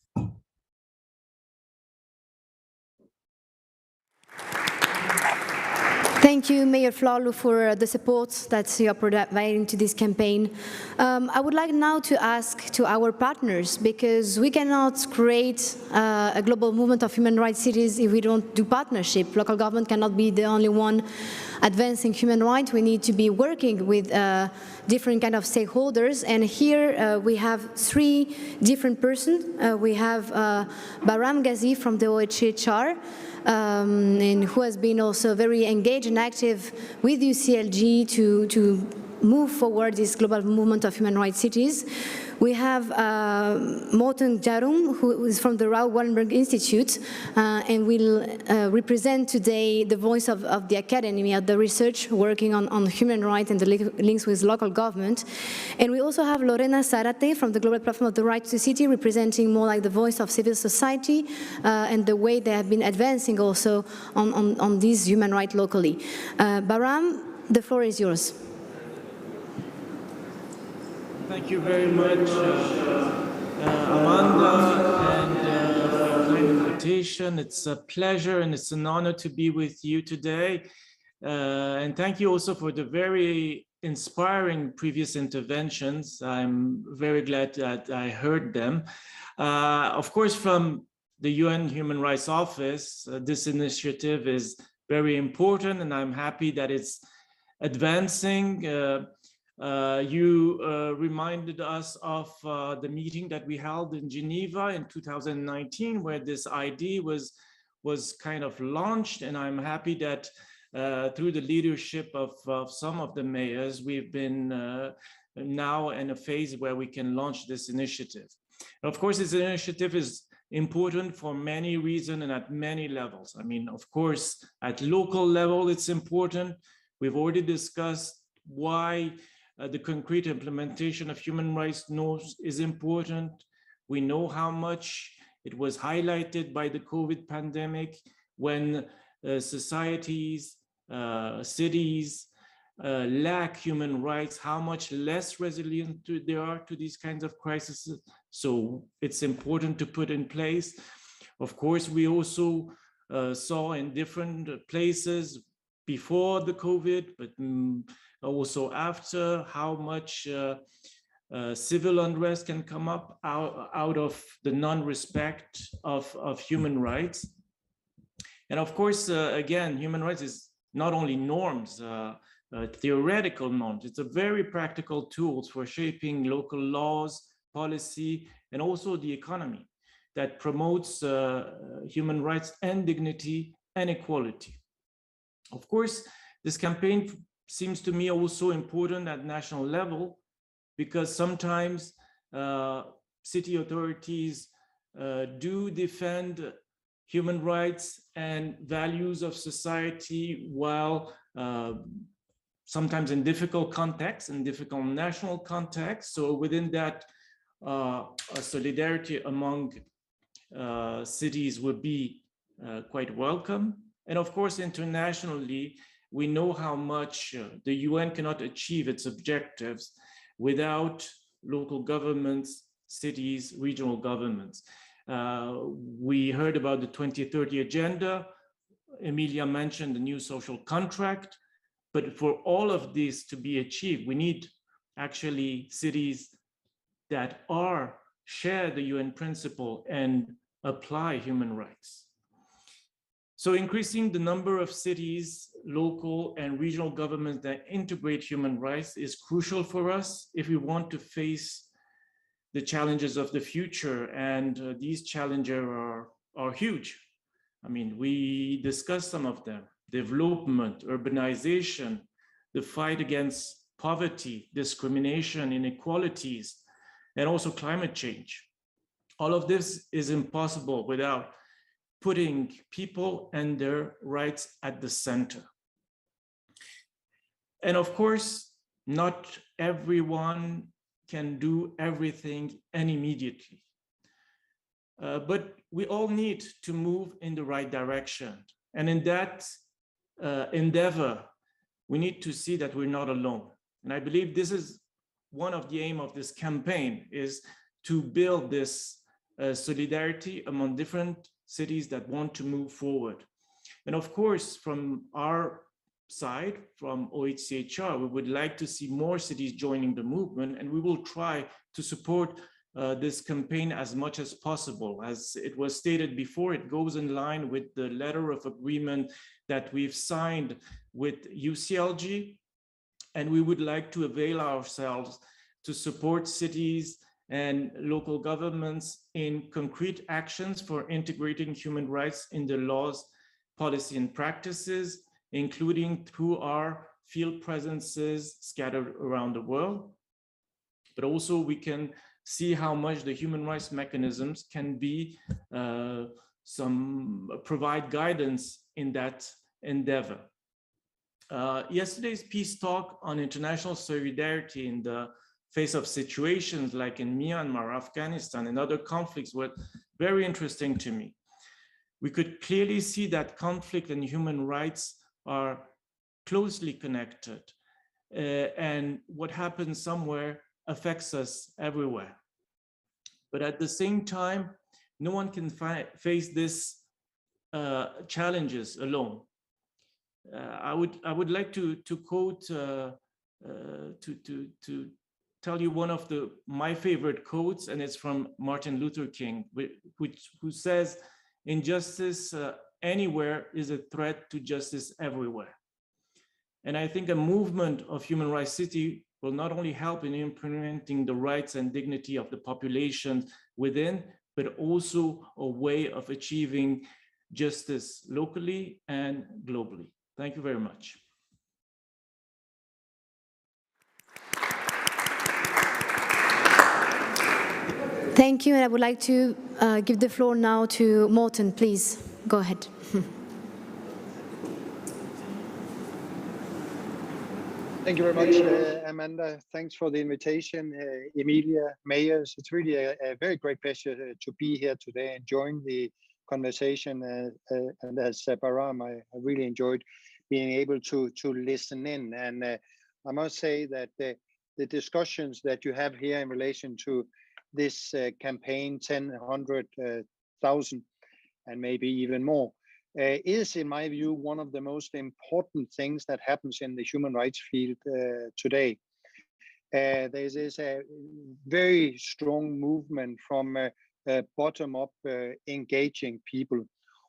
Thank you, Mayor Flolu, for the support that you are providing to this campaign. I would like now to ask to our partners, because we cannot create a global movement of human rights cities if we don't do partnership. Local government cannot be the only one advancing human rights. We need to be working with different kind of stakeholders. And here we have 3 different persons. We have Bahram Ghazi from the OHHR, and who has been also very engaged and active with UCLG to move forward this global movement of human rights cities. We have Morten Jarum, who is from the Raoul Wallenberg Institute, and will represent today the voice of the academy, of the research working on human rights and the links with local government. And we also have Lorena Zarate from the Global Platform of the Right to City, representing more like the voice of civil society and the way they have been advancing also on these human rights locally. Bahram, the floor is yours. Thank you very much, Amanda, and invitation. It's a pleasure and it's an honor to be with you today. And thank you also for the very inspiring previous interventions. I'm very glad that I heard them. Of course, from the UN Human Rights Office, this initiative is very important, and I'm happy that it's advancing. You reminded us of the meeting that we held in Geneva in 2019, where this idea was kind of launched, and I'm happy that through the leadership of some of the mayors, we've been now in a phase where we can launch this initiative. Of course, this initiative is important for many reasons and at many levels. I mean, of course, at local level, it's important. We've already discussed why the concrete implementation of human rights norms is important. We know how much it was highlighted by the COVID pandemic when societies, cities lack human rights, how much less resilient they are to these kinds of crises. So it's important to put in place. Of course, we also saw in different places before the COVID, but also after, how much civil unrest can come up out of the non-respect of human rights. And of course, again, human rights is not only norms, theoretical norms, it's a very practical tools for shaping local laws, policy, and also the economy that promotes human rights and dignity and equality. Of course, this campaign seems to me also important at national level, because sometimes city authorities do defend human rights and values of society while sometimes in difficult contexts, in difficult national contexts. So within that, a solidarity among cities would be quite welcome. And of course, internationally, we know how much the UN cannot achieve its objectives without local governments, cities, regional governments. We heard about the 2030 agenda. Emilia mentioned the new social contract. But for all of this to be achieved, we need actually cities that share the UN principle and apply human rights. So increasing the number of cities, local and regional governments that integrate human rights is crucial for us if we want to face the challenges of the future. And these challenges are huge. I mean, we discussed some of them: development, urbanization, the fight against poverty, discrimination, inequalities, and also climate change. All of this is impossible without putting people and their rights at the center. And of course, not everyone can do everything and immediately. But we all need to move in the right direction. And in that endeavor, we need to see that we're not alone. And I believe this is one of the aims of this campaign, is to build this solidarity among different cities that want to move forward. And of course, from our side, from OHCHR, we would like to see more cities joining the movement, and we will try to support this campaign as much as possible. As it was stated before, it goes in line with the letter of agreement that we've signed with UCLG, and we would like to avail ourselves to support cities and local governments in concrete actions for integrating human rights in their laws, policy, and practices, including through our field presences scattered around the world. But also we can see how much the human rights mechanisms can be provide guidance in that endeavor. Yesterday's peace talk on international solidarity in the face of situations like in Myanmar, Afghanistan, and other conflicts were very interesting to me. We could clearly see that conflict and human rights are closely connected, and what happens somewhere affects us everywhere. But at the same time, no one can face this challenges alone. I would like to quote to tell you one of my favorite quotes, and it's from Martin Luther King, who says, "Injustice anywhere is a threat to justice everywhere." And I think a movement of Human Rights City will not only help in implementing the rights and dignity of the population within, but also a way of achieving justice locally and globally. Thank you very much. Thank you, and I would like to give the floor now to Morten, please. Go ahead. Thank you very much, Amanda. Thanks for the invitation, Emilia, Mayers. It's really a very great pleasure to be here today and join the conversation. And as Baram, I really enjoyed being able to listen in. And I must say that the discussions that you have here in relation to this campaign, 10, 100,000, and maybe even more, is, in my view, one of the most important things that happens in the human rights field today. There is a very strong movement from bottom-up engaging people.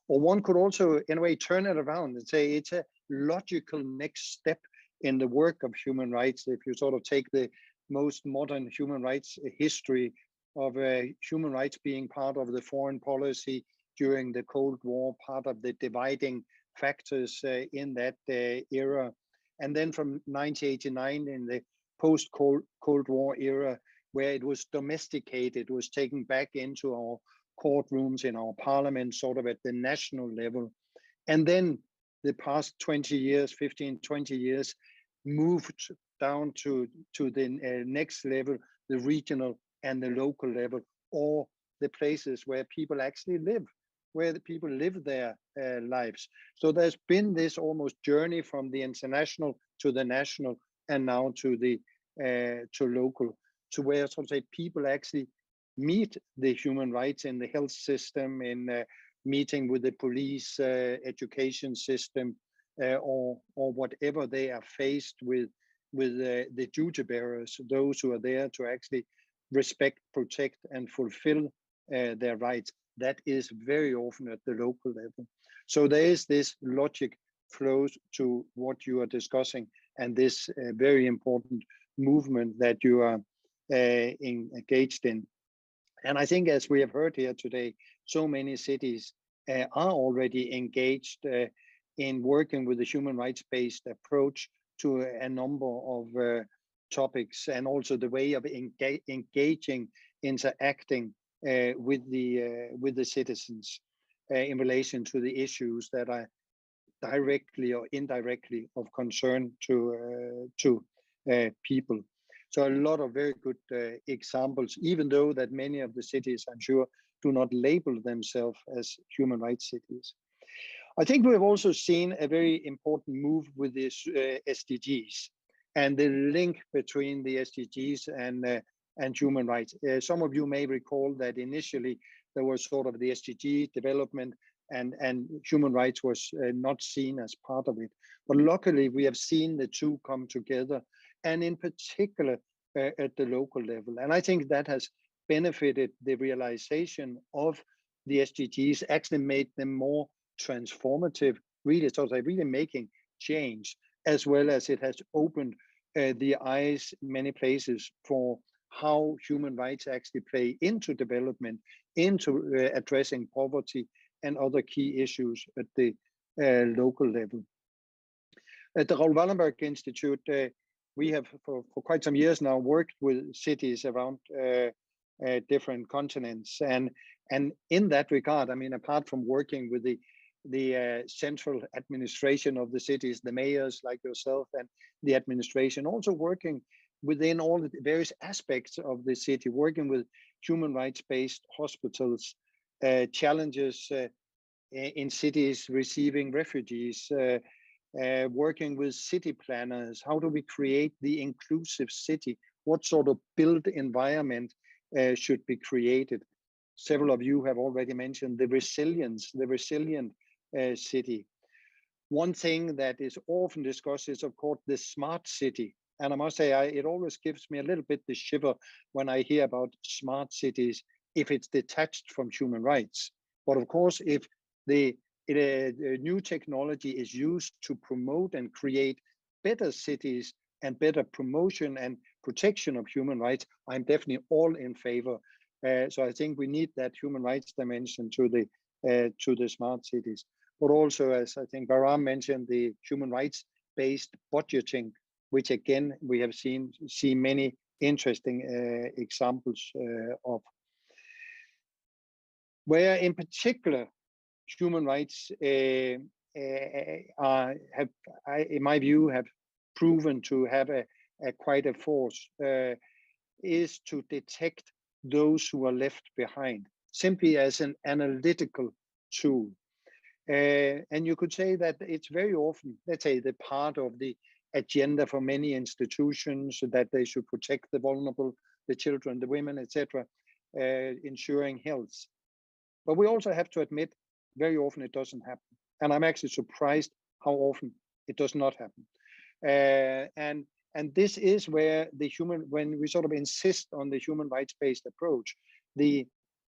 Or one could also, in a way, turn it around and say it's a logical next step in the work of human rights. If you sort of take the most modern human rights history of human rights being part of the foreign policy during the Cold War, part of the dividing factors in that era. And then from 1989 in the post-Cold War era, where it was domesticated, was taken back into our courtrooms, in our parliament, sort of at the national level. And then the past 20 years, 15, 20 years, moved down to the next level, the regional and the local level, or the places where people actually live, where the people live their lives. So there's been this almost journey from the international to the national, and now to the to local, to where, so to say, people actually meet the human rights in the health system, in meeting with the police, education system, or whatever they are faced with the duty bearers, those who are there to actually respect, protect, and fulfill their rights. That is very often at the local level. So there is this logic flows to what you are discussing, and this very important movement that you are engaged in. And I think, as we have heard here today, so many cities are already engaged in working with a human rights-based approach to a number of topics, and also the way of engaging, interacting with the citizens in relation to the issues that are directly or indirectly of concern to people. So a lot of very good examples, even though that many of the cities, I'm sure, do not label themselves as human rights cities. I think we have also seen a very important move with the SDGs and the link between the SDGs and human rights. Some of you may recall that initially there was sort of the SDG development, and human rights was not seen as part of it. But luckily, we have seen the two come together, and in particular at the local level. And I think that has benefited the realization of the SDGs, actually made them more transformative, really, so they're really making change, as well as it has opened the eyes in many places for how human rights actually play into development, into addressing poverty and other key issues at the local level. At the Raoul Wallenberg Institute, we have for quite some years now worked with cities around different continents. And in that regard, I mean, apart from working with the central administration of the cities, the mayors like yourself, and the administration, also working within all the various aspects of the city, working with human rights-based hospitals, challenges in cities receiving refugees, working with city planners. How do we create the inclusive city? What sort of built environment should be created? several of you have already mentioned the resilience, the resilient city. One thing that is often discussed is, of course, the smart city. And I must say, it always gives me a little bit the shiver when I hear about smart cities if it's detached from human rights. But of course, if the new technology is used to promote and create better cities and better promotion and protection of human rights, I'm definitely all in favor. So I think we need that human rights dimension to the smart cities. But also, as I think Bahram mentioned, the human rights-based budgeting, which again, we have seen many interesting examples of. Where in particular, human rights in my view, have proven to have quite a force, is to detect those who are left behind, simply as an analytical tool. And you could say that it's very often, let's say, the part of the agenda for many institutions that they should protect the vulnerable, the children, the women, etc., ensuring health. But we also have to admit, very often it doesn't happen. And I'm actually surprised how often it does not happen. And this is where when we sort of insist on the human rights-based approach,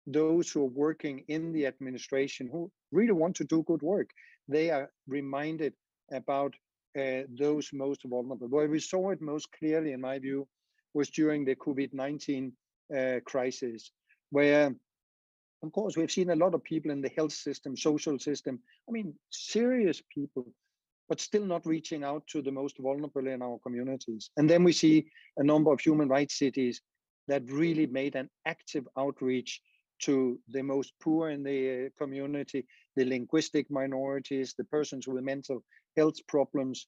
those who are working in the administration who really want to do good work, they are reminded about those most vulnerable. Where we saw it most clearly, in my view, was during the COVID-19 crisis, where, of course, we've seen a lot of people in the health system, social system, I mean, serious people, but still not reaching out to the most vulnerable in our communities. And then we see a number of human rights cities that really made an active outreach to the most poor in the community, the linguistic minorities, the persons with mental health problems,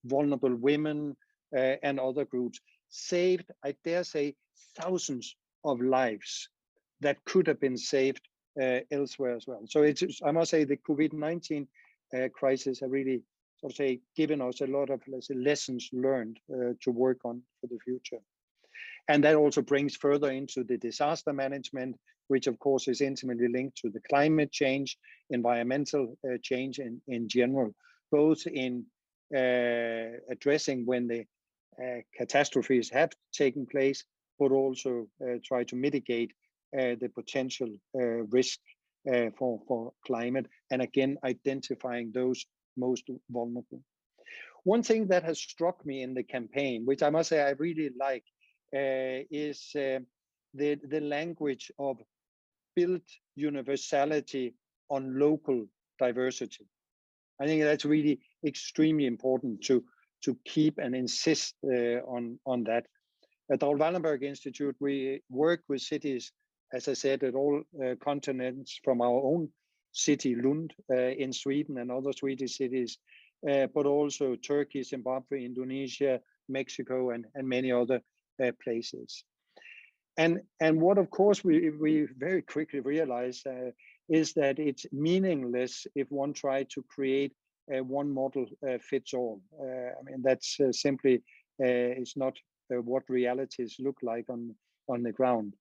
vulnerable women, and other groups, saved, I dare say, thousands of lives that could have been saved elsewhere as well. So I must say the COVID-19 crisis have really, sort of say, given us a lot of, let's say, lessons learned to work on for the future. And that also brings further into the disaster management, which of course is intimately linked to the climate change, environmental change in general, both in addressing when the catastrophes have taken place, but also try to mitigate the potential risk for climate, and again, identifying those most vulnerable. One thing that has struck me in the campaign, which I must say I really like, is the language of build universality on local diversity. I think that's really extremely important to keep and insist on that. At the Wallenberg Institute, we work with cities, as I said, at all continents, from our own city, Lund, in Sweden and other Swedish cities, but also Turkey, Zimbabwe, Indonesia, Mexico, and many other places. And what, of course, we very quickly realize is that it's meaningless if one tries to create one model fits all. I mean, that's simply is not what realities look like on the ground.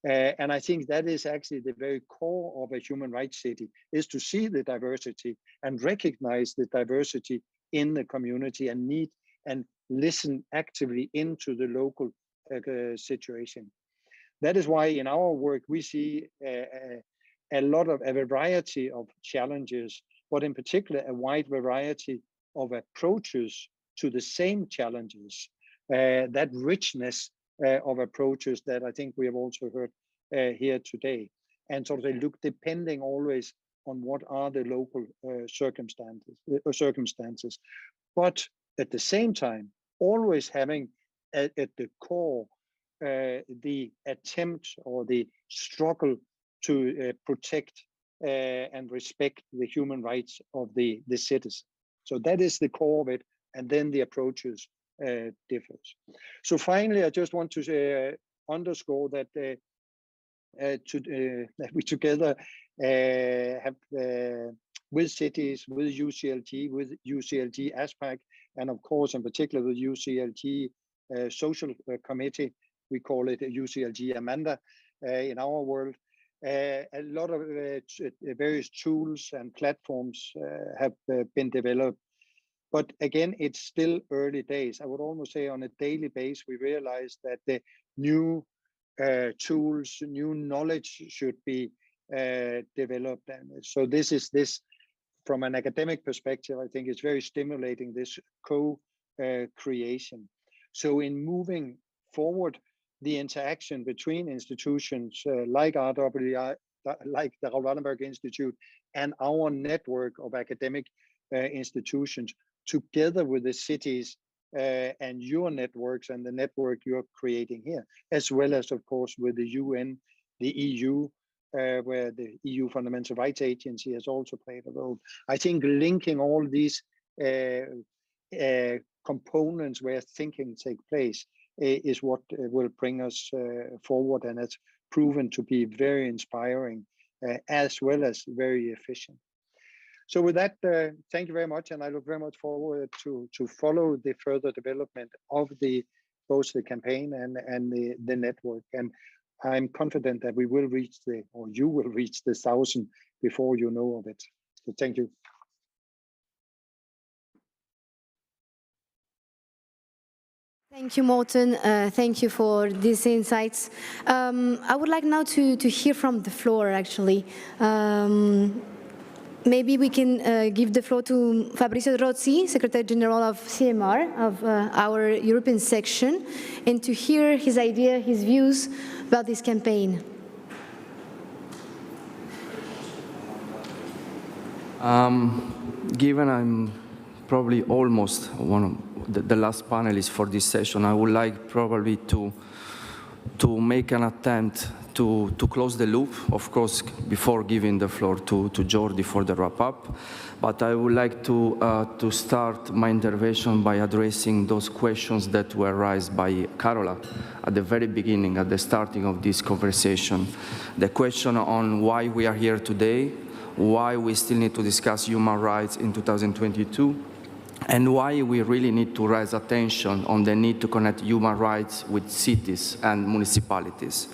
And I think that is actually the very core of a human rights city, is to see the diversity and recognize the diversity in the community and need and listen actively into the local situation. That is why in our work, we see a variety of challenges, but in particular, a wide variety of approaches to the same challenges, that richness of approaches that I think we have also heard here today. And sort of they look depending always on what are the local circumstances. But at the same time, always having at the core the attempt or the struggle to protect and respect the human rights of the citizen. So that is the core of it, and then the approaches differs. So finally, I just want to underscore that that we together have with cities, with UCLG ASPAC, and of course, in particular, the UCLG Social Committee, we call it UCLG Amanda in our world, A lot of various tools and platforms have been developed. But again, it's still early days. I would almost say on a daily basis, we realize that the new tools, new knowledge should be developed. And so this from an academic perspective, I think it's very stimulating, this co-creation. So in moving forward, the interaction between institutions like RWI, like the Raoul Wallenberg Institute, and our network of academic institutions, together with the cities and your networks and the network you're creating here, as well as, of course, with the UN, the EU, where the EU Fundamental Rights Agency has also played a role. I think linking all these components where thinking takes place is what will bring us forward, and it's proven to be very inspiring as well as very efficient. So with that, thank you very much, and I look very much forward to follow the further development of both the campaign and the network. And I'm confident that we will reach you will reach the 1,000 before you know of it. So thank you. Thank you, Morten. Thank you for these insights. I would like now to hear from the floor, actually. Maybe we can give the floor to Fabrizio Rozzi, Secretary General of CMR, of our European section, and to hear his idea, his views about this campaign. Given I'm probably almost one of the last panelist for this session, I would like probably to make an attempt to close the loop, of course, before giving the floor to Jordi for the wrap-up. But I would like to start my intervention by addressing those questions that were raised by Carola at the very beginning, at the starting of this conversation. The question on why we are here today, why we still need to discuss human rights in 2022, and why we really need to raise attention on the need to connect human rights with cities and municipalities.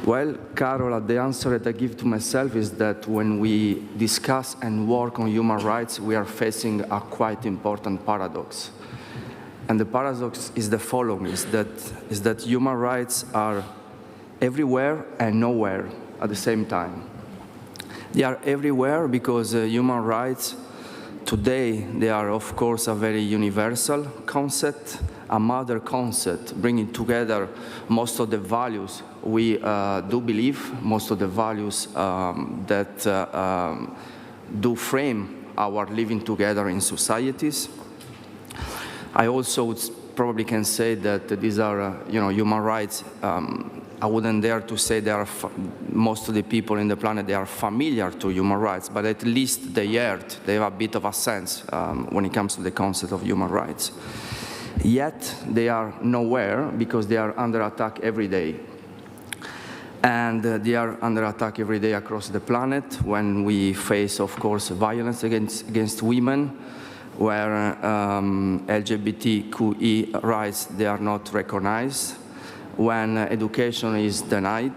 Well, Carola, the answer that I give to myself is that when we discuss and work on human rights, we are facing a quite important paradox. And the paradox is the following, is that human rights are everywhere and nowhere at the same time. They are everywhere because human rights today, they are, of course, a very universal concept, a mother concept, bringing together most of the values we do believe, most of the values that do frame our living together in societies. I also probably can say that these are, human rights. I wouldn't dare to say they are most of the people in the planet, they are familiar to human rights, but at least they have a bit of a sense when it comes to the concept of human rights. Yet they are nowhere because they are under attack every day. And they are under attack every day across the planet when we face, of course, violence against women, where LGBTQI rights, they are not recognized, when education is denied,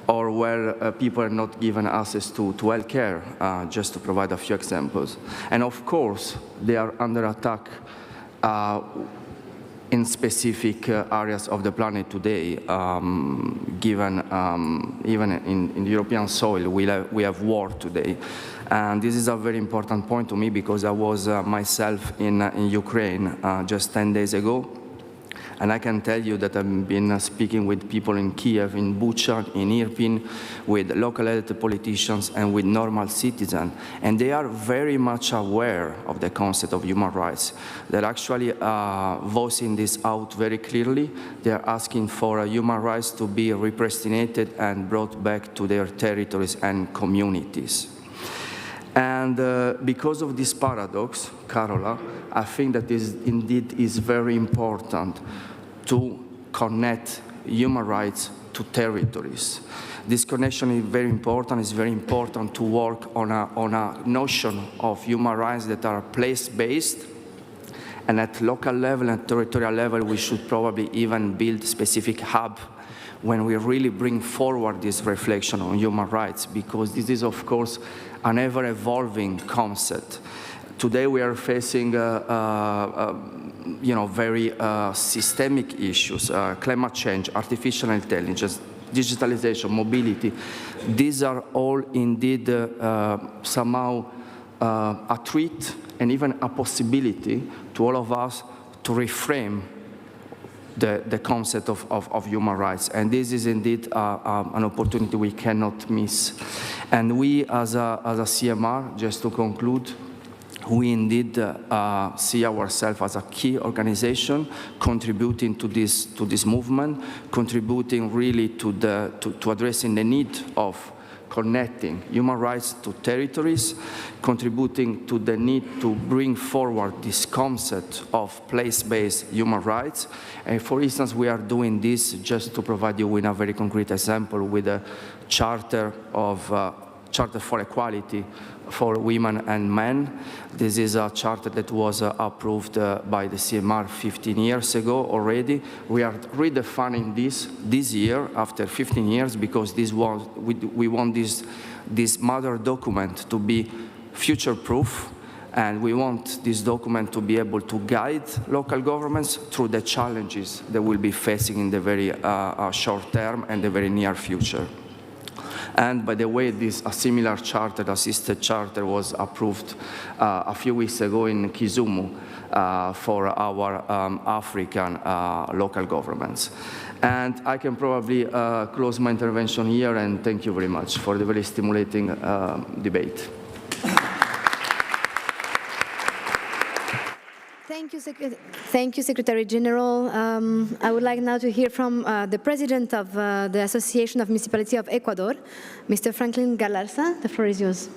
or where people are not given access to health care, just to provide a few examples. And of course, they are under attack in specific areas of the planet today, given even in the European soil, we have war today. And this is a very important point to me because I was myself in Ukraine just 10 days ago. And I can tell you that I've been speaking with people in Kiev, in Bucha, in Irpin, with local elected politicians and with normal citizens. And they are very much aware of the concept of human rights. They're actually voicing this out very clearly. They're asking for human rights to be representated and brought back to their territories and communities. And because of this paradox, Carola, I think that this indeed is very important to connect human rights to territories. This connection is very important. It's very important to work on a notion of human rights that are place-based And at local level and territorial level, we should probably even build a specific hub when we really bring forward this reflection on human rights, because this is, of course, an ever-evolving concept. Today we are facing very systemic issues, climate change, artificial intelligence, digitalization, mobility. These are all indeed somehow a threat and even a possibility to all of us to reframe the concept of human rights. And this is indeed an opportunity we cannot miss. And we as a CMR, just to conclude, we indeed see ourselves as a key organization contributing to this movement, contributing really to addressing the need of connecting human rights to territories, contributing to the need to bring forward this concept of place-based human rights. And for instance, we are doing this, just to provide you with a very concrete example, with a Charter for Equality for Women and Men. This is a charter that was approved by the CMR 15 years ago already. We are redefining this year after 15 years, because we want this mother document to be future-proof, and we want this document to be able to guide local governments through the challenges they will be facing in the very short term and the very near future. And by the way, a similar charter, a sister charter, was approved a few weeks ago in Kisumu for our African local governments. And I can probably close my intervention here, and thank you very much for the very stimulating debate. Thank you, Secretary General. I would like now to hear from the President of the Association of Municipalities of Ecuador, Mr. Franklin Galarza. The floor is yours.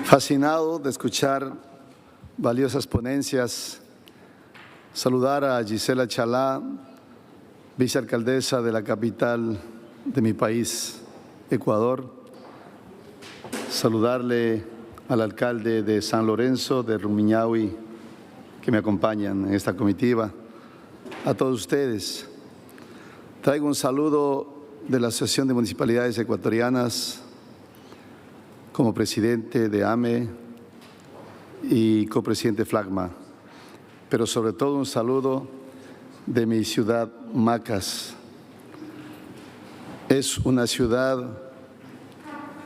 Fascinado de escuchar valiosas ponencias, saludar a Gisela Chalá, vicealcaldesa de la capital de mi país, Ecuador. Saludarle al alcalde de San Lorenzo, de Rumiñahui, que me acompañan en esta comitiva, a todos ustedes. Traigo un saludo de la Asociación de Municipalidades Ecuatorianas como presidente de AME y copresidente FLAGMA, pero sobre todo un saludo de mi ciudad Macas. Es una ciudad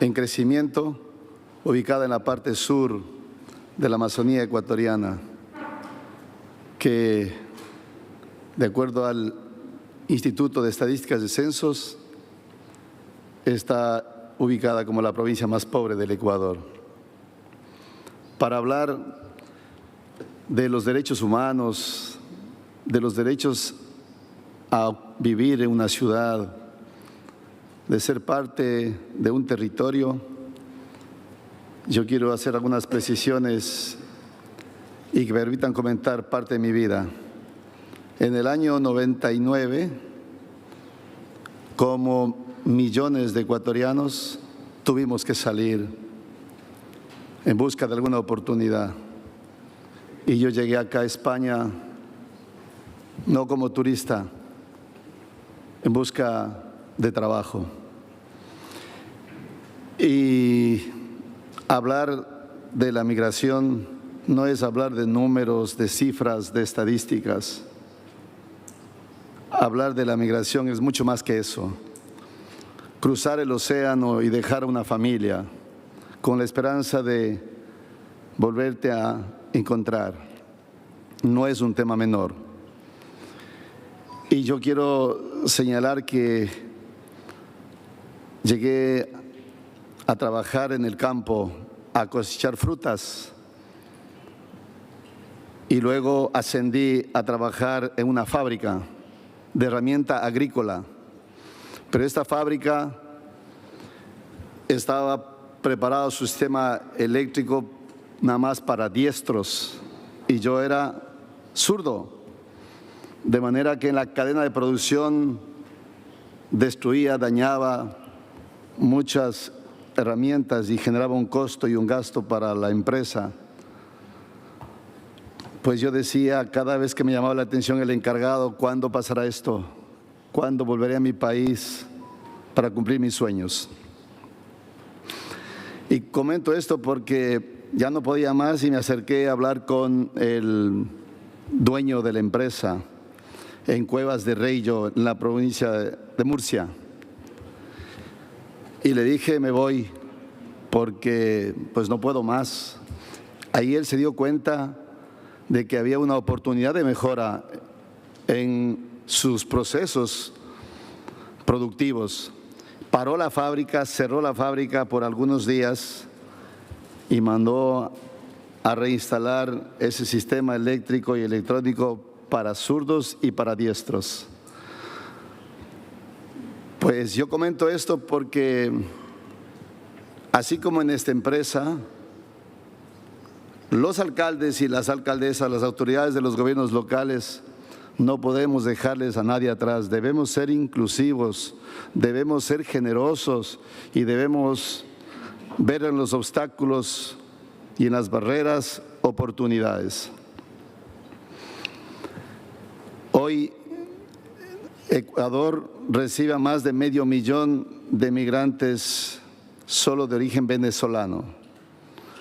en crecimiento, ubicada en la parte sur de la Amazonía ecuatoriana, que, de acuerdo al Instituto de Estadísticas y Censos, está ubicada como la provincia más pobre del Ecuador. Para hablar de los derechos humanos, de los derechos a vivir en una ciudad, de ser parte de un territorio, yo quiero hacer algunas precisiones y que me permitan comentar parte de mi vida. En el año 99, como millones de ecuatorianos, tuvimos que salir en busca de alguna oportunidad. Y yo llegué acá a España no como turista, en busca de trabajo. Y hablar de la migración no es hablar de números, de cifras, de estadísticas. Hablar de la migración es mucho más que eso. Cruzar el océano y dejar una familia con la esperanza de volverte a encontrar no es un tema menor. Y yo quiero señalar que llegué a trabajar en el campo, a cosechar frutas, y luego ascendí a trabajar en una fábrica de herramienta agrícola. Pero esta fábrica estaba preparado su sistema eléctrico nada más para diestros, y yo era zurdo, de manera que en la cadena de producción destruía, dañaba muchas herramientas y generaba un costo y un gasto para la empresa, pues yo decía cada vez que me llamaba la atención el encargado, ¿cuándo pasará esto? ¿Cuándo volveré a mi país para cumplir mis sueños? Y comento esto porque ya no podía más y me acerqué a hablar con el dueño de la empresa en Cuevas de Reyo, en la provincia de Murcia. Y le dije, me voy porque pues no puedo más. Ahí él se dio cuenta de que había una oportunidad de mejora en sus procesos productivos. Paró la fábrica, cerró la fábrica por algunos días y mandó a reinstalar ese sistema eléctrico y electrónico para zurdos y para diestros. Pues yo comento esto porque, así como en esta empresa, los alcaldes y las alcaldesas, las autoridades de los gobiernos locales, no podemos dejarles a nadie atrás. Debemos ser inclusivos, debemos ser generosos y debemos ver en los obstáculos y en las barreras oportunidades. Hoy Ecuador recibe a más de 500,000 de migrantes solo de origen venezolano.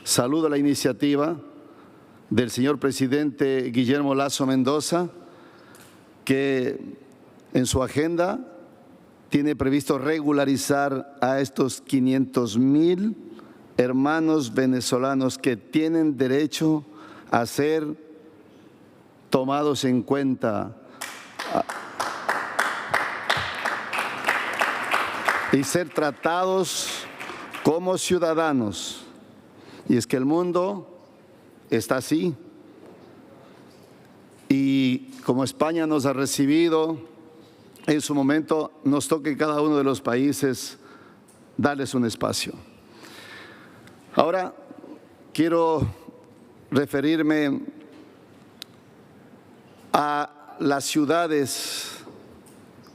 Saludo la iniciativa del señor presidente Guillermo Lasso Mendoza, que en su agenda tiene previsto regularizar a estos 500,000 hermanos venezolanos que tienen derecho a ser tomados en cuenta y ser tratados como ciudadanos. Y es que el mundo está así. Y como España nos ha recibido, en su momento nos toca en cada uno de los países darles un espacio. Ahora quiero referirme a las ciudades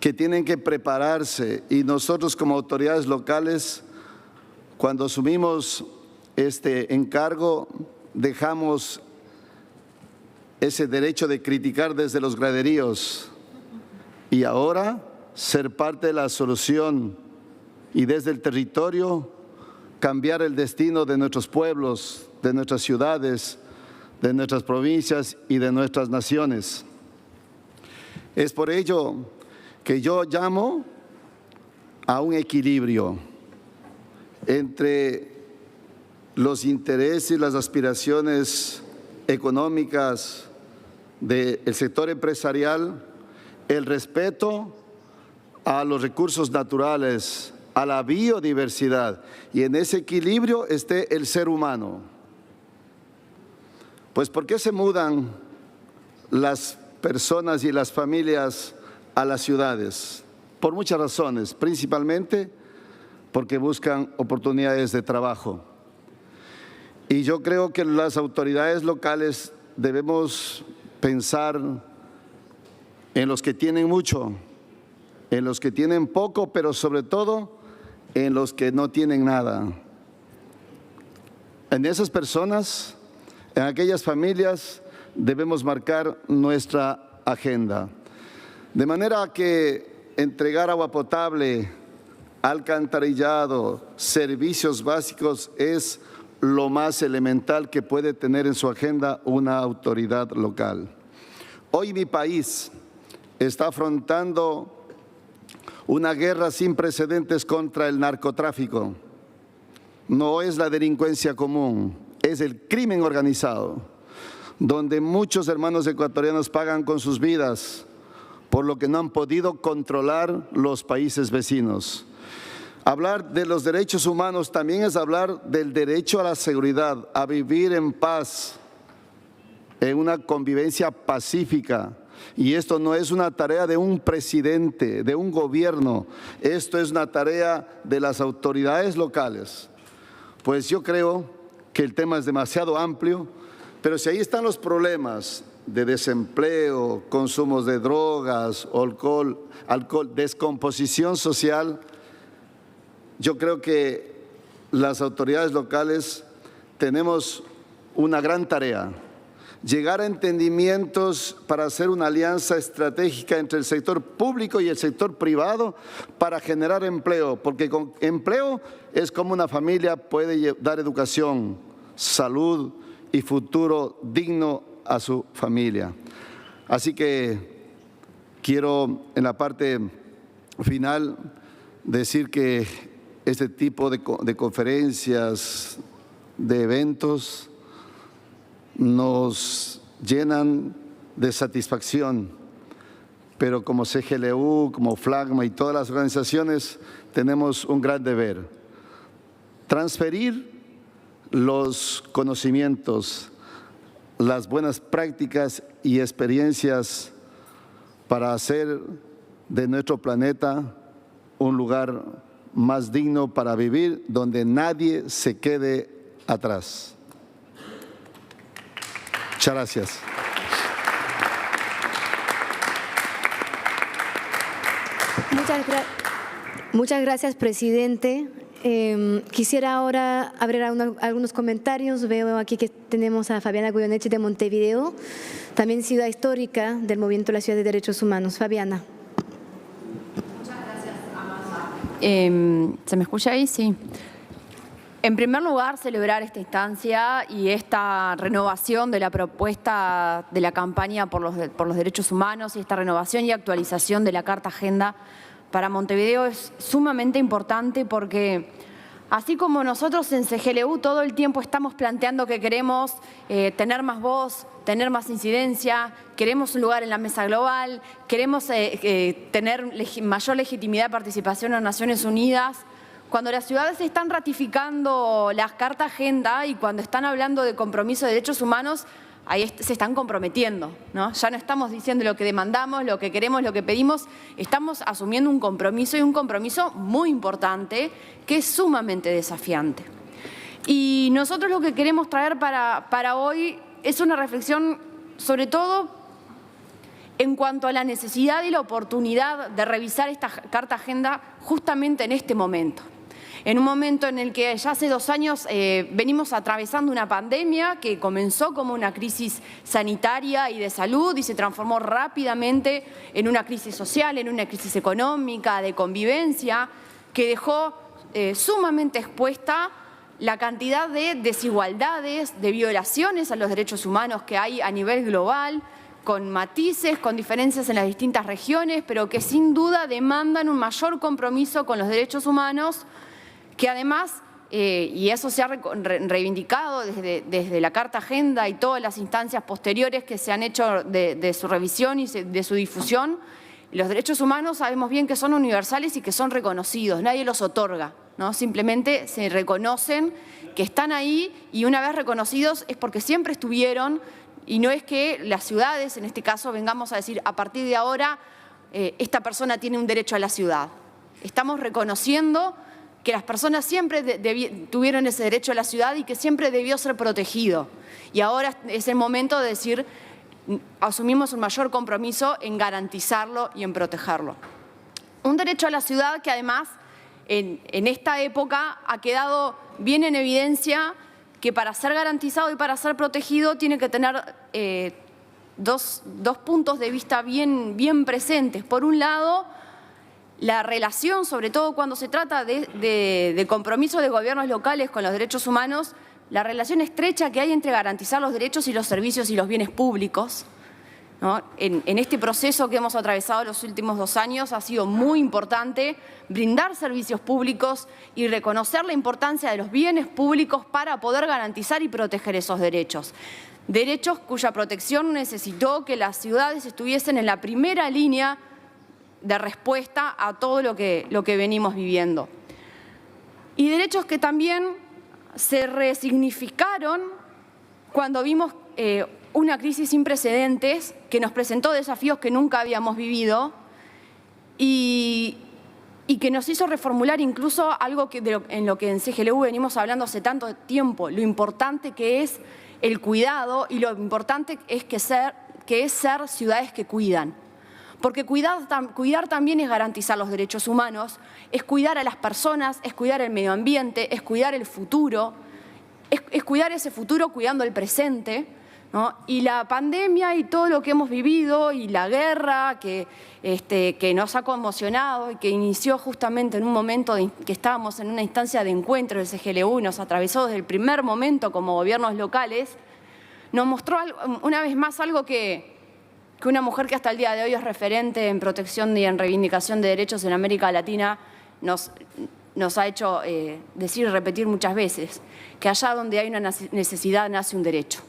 que tienen que prepararse, y nosotros como autoridades locales, cuando asumimos este encargo, dejamos ese derecho de criticar desde los graderíos y ahora ser parte de la solución y desde el territorio cambiar el destino de nuestros pueblos, de nuestras ciudades, de nuestras provincias y de nuestras naciones. Es por ello que yo llamo a un equilibrio entre los intereses y las aspiraciones económicas del sector empresarial, el respeto a los recursos naturales, a la biodiversidad, y en ese equilibrio esté el ser humano. Pues ¿por qué se mudan las personas y las familias a las ciudades? Por muchas razones, principalmente porque buscan oportunidades de trabajo. Y yo creo que las autoridades locales debemos pensar en los que tienen mucho, en los que tienen poco, pero sobre todo en los que no tienen nada. En esas personas, en aquellas familias, debemos marcar nuestra agenda. De manera que entregar agua potable, alcantarillado, servicios básicos es lo más elemental que puede tener en su agenda una autoridad local. Hoy mi país está afrontando una guerra sin precedentes contra el narcotráfico. No es la delincuencia común, es el crimen organizado, donde muchos hermanos ecuatorianos pagan con sus vidas, por lo que no han podido controlar los países vecinos. Hablar de los derechos humanos también es hablar del derecho a la seguridad, a vivir en paz, en una convivencia pacífica. Y esto no es una tarea de un presidente, de un gobierno, esto es una tarea de las autoridades locales. Pues yo creo que el tema es demasiado amplio, pero si ahí están los problemas de desempleo, consumos de drogas, alcohol, descomposición social, yo creo que las autoridades locales tenemos una gran tarea: llegar a entendimientos para hacer una alianza estratégica entre el sector público y el sector privado para generar empleo, porque con empleo es como una familia puede dar educación, salud y futuro digno a su familia. Así que quiero en la parte final decir que este tipo de conferencias, de eventos, nos llenan de satisfacción, pero como CGLU, como Flagma y todas las organizaciones tenemos un gran deber: transferir los conocimientos, las buenas prácticas y experiencias para hacer de nuestro planeta un lugar más digno para vivir, donde nadie se quede atrás. Muchas gracias. Muchas gracias, presidente. Quisiera ahora abrir algunos comentarios. Veo aquí que tenemos a Fabiana Goyeneche de Montevideo, también ciudad histórica del movimiento de la Ciudad de Derechos Humanos. Fabiana. Muchas gracias, Amasa. ¿Se me escucha ahí? Sí. En primer lugar, celebrar esta instancia y esta renovación de la propuesta de la campaña por los derechos humanos y esta renovación y actualización de la Carta Agenda para Montevideo es sumamente importante, porque así como nosotros en CGLU todo el tiempo estamos planteando que queremos tener más voz, tener más incidencia, queremos un lugar en la mesa global, queremos tener mayor legitimidad y participación en Naciones Unidas, cuando las ciudades están ratificando la Carta Agenda y cuando están hablando de compromiso de derechos humanos, ahí se están comprometiendo, ¿no? Ya no estamos diciendo lo que demandamos, lo que queremos, lo que pedimos, estamos asumiendo un compromiso, y un compromiso muy importante que es sumamente desafiante. Y nosotros lo que queremos traer para hoy es una reflexión sobre todo en cuanto a la necesidad y la oportunidad de revisar esta Carta Agenda justamente en este momento. En un momento en el que ya hace 2 años venimos atravesando una pandemia que comenzó como una crisis sanitaria y de salud y se transformó rápidamente en una crisis social, en una crisis económica, de convivencia, que dejó sumamente expuesta la cantidad de desigualdades, de violaciones a los derechos humanos que hay a nivel global, con matices, con diferencias en las distintas regiones, pero que sin duda demandan un mayor compromiso con los derechos humanos, que además, y eso se ha reivindicado desde la Carta Agenda y todas las instancias posteriores que se han hecho de su revisión y de su difusión, los derechos humanos sabemos bien que son universales y que son reconocidos, nadie los otorga, ¿no? Simplemente se reconocen que están ahí, y una vez reconocidos es porque siempre estuvieron, y no es que las ciudades, en este caso, vengamos a decir a partir de ahora esta persona tiene un derecho a la ciudad. Estamos reconociendo que las personas siempre tuvieron ese derecho a la ciudad y que siempre debió ser protegido. Y ahora es el momento de decir, asumimos un mayor compromiso en garantizarlo y en protegerlo. Un derecho a la ciudad que además en esta época ha quedado bien en evidencia que para ser garantizado y para ser protegido tiene que tener dos puntos de vista bien presentes. Por un lado, la relación, sobre todo cuando se trata de compromisos de gobiernos locales con los derechos humanos, la relación estrecha que hay entre garantizar los derechos y los servicios y los bienes públicos, ¿no? En este proceso que hemos atravesado los últimos 2 años ha sido muy importante brindar servicios públicos y reconocer la importancia de los bienes públicos para poder garantizar y proteger esos derechos. Derechos cuya protección necesitó que las ciudades estuviesen en la primera línea de respuesta a todo lo que venimos viviendo. Y derechos que también se resignificaron cuando vimos una crisis sin precedentes que nos presentó desafíos que nunca habíamos vivido y que nos hizo reformular incluso algo en lo que en CGLU venimos hablando hace tanto tiempo, lo importante que es el cuidado y lo importante es que es ser ciudades que cuidan. Porque cuidar también es garantizar los derechos humanos, es cuidar a las personas, es cuidar el medio ambiente, es cuidar el futuro, es cuidar ese futuro cuidando el presente, ¿no? Y la pandemia y todo lo que hemos vivido y la guerra que nos ha conmocionado y que inició justamente en un momento que estábamos en una instancia de encuentro del CGLU y nos atravesó desde el primer momento como gobiernos locales, nos mostró una vez más algo que una mujer que hasta el día de hoy es referente en protección y en reivindicación de derechos en América Latina nos ha hecho decir y repetir muchas veces, que allá donde hay una necesidad nace un derecho.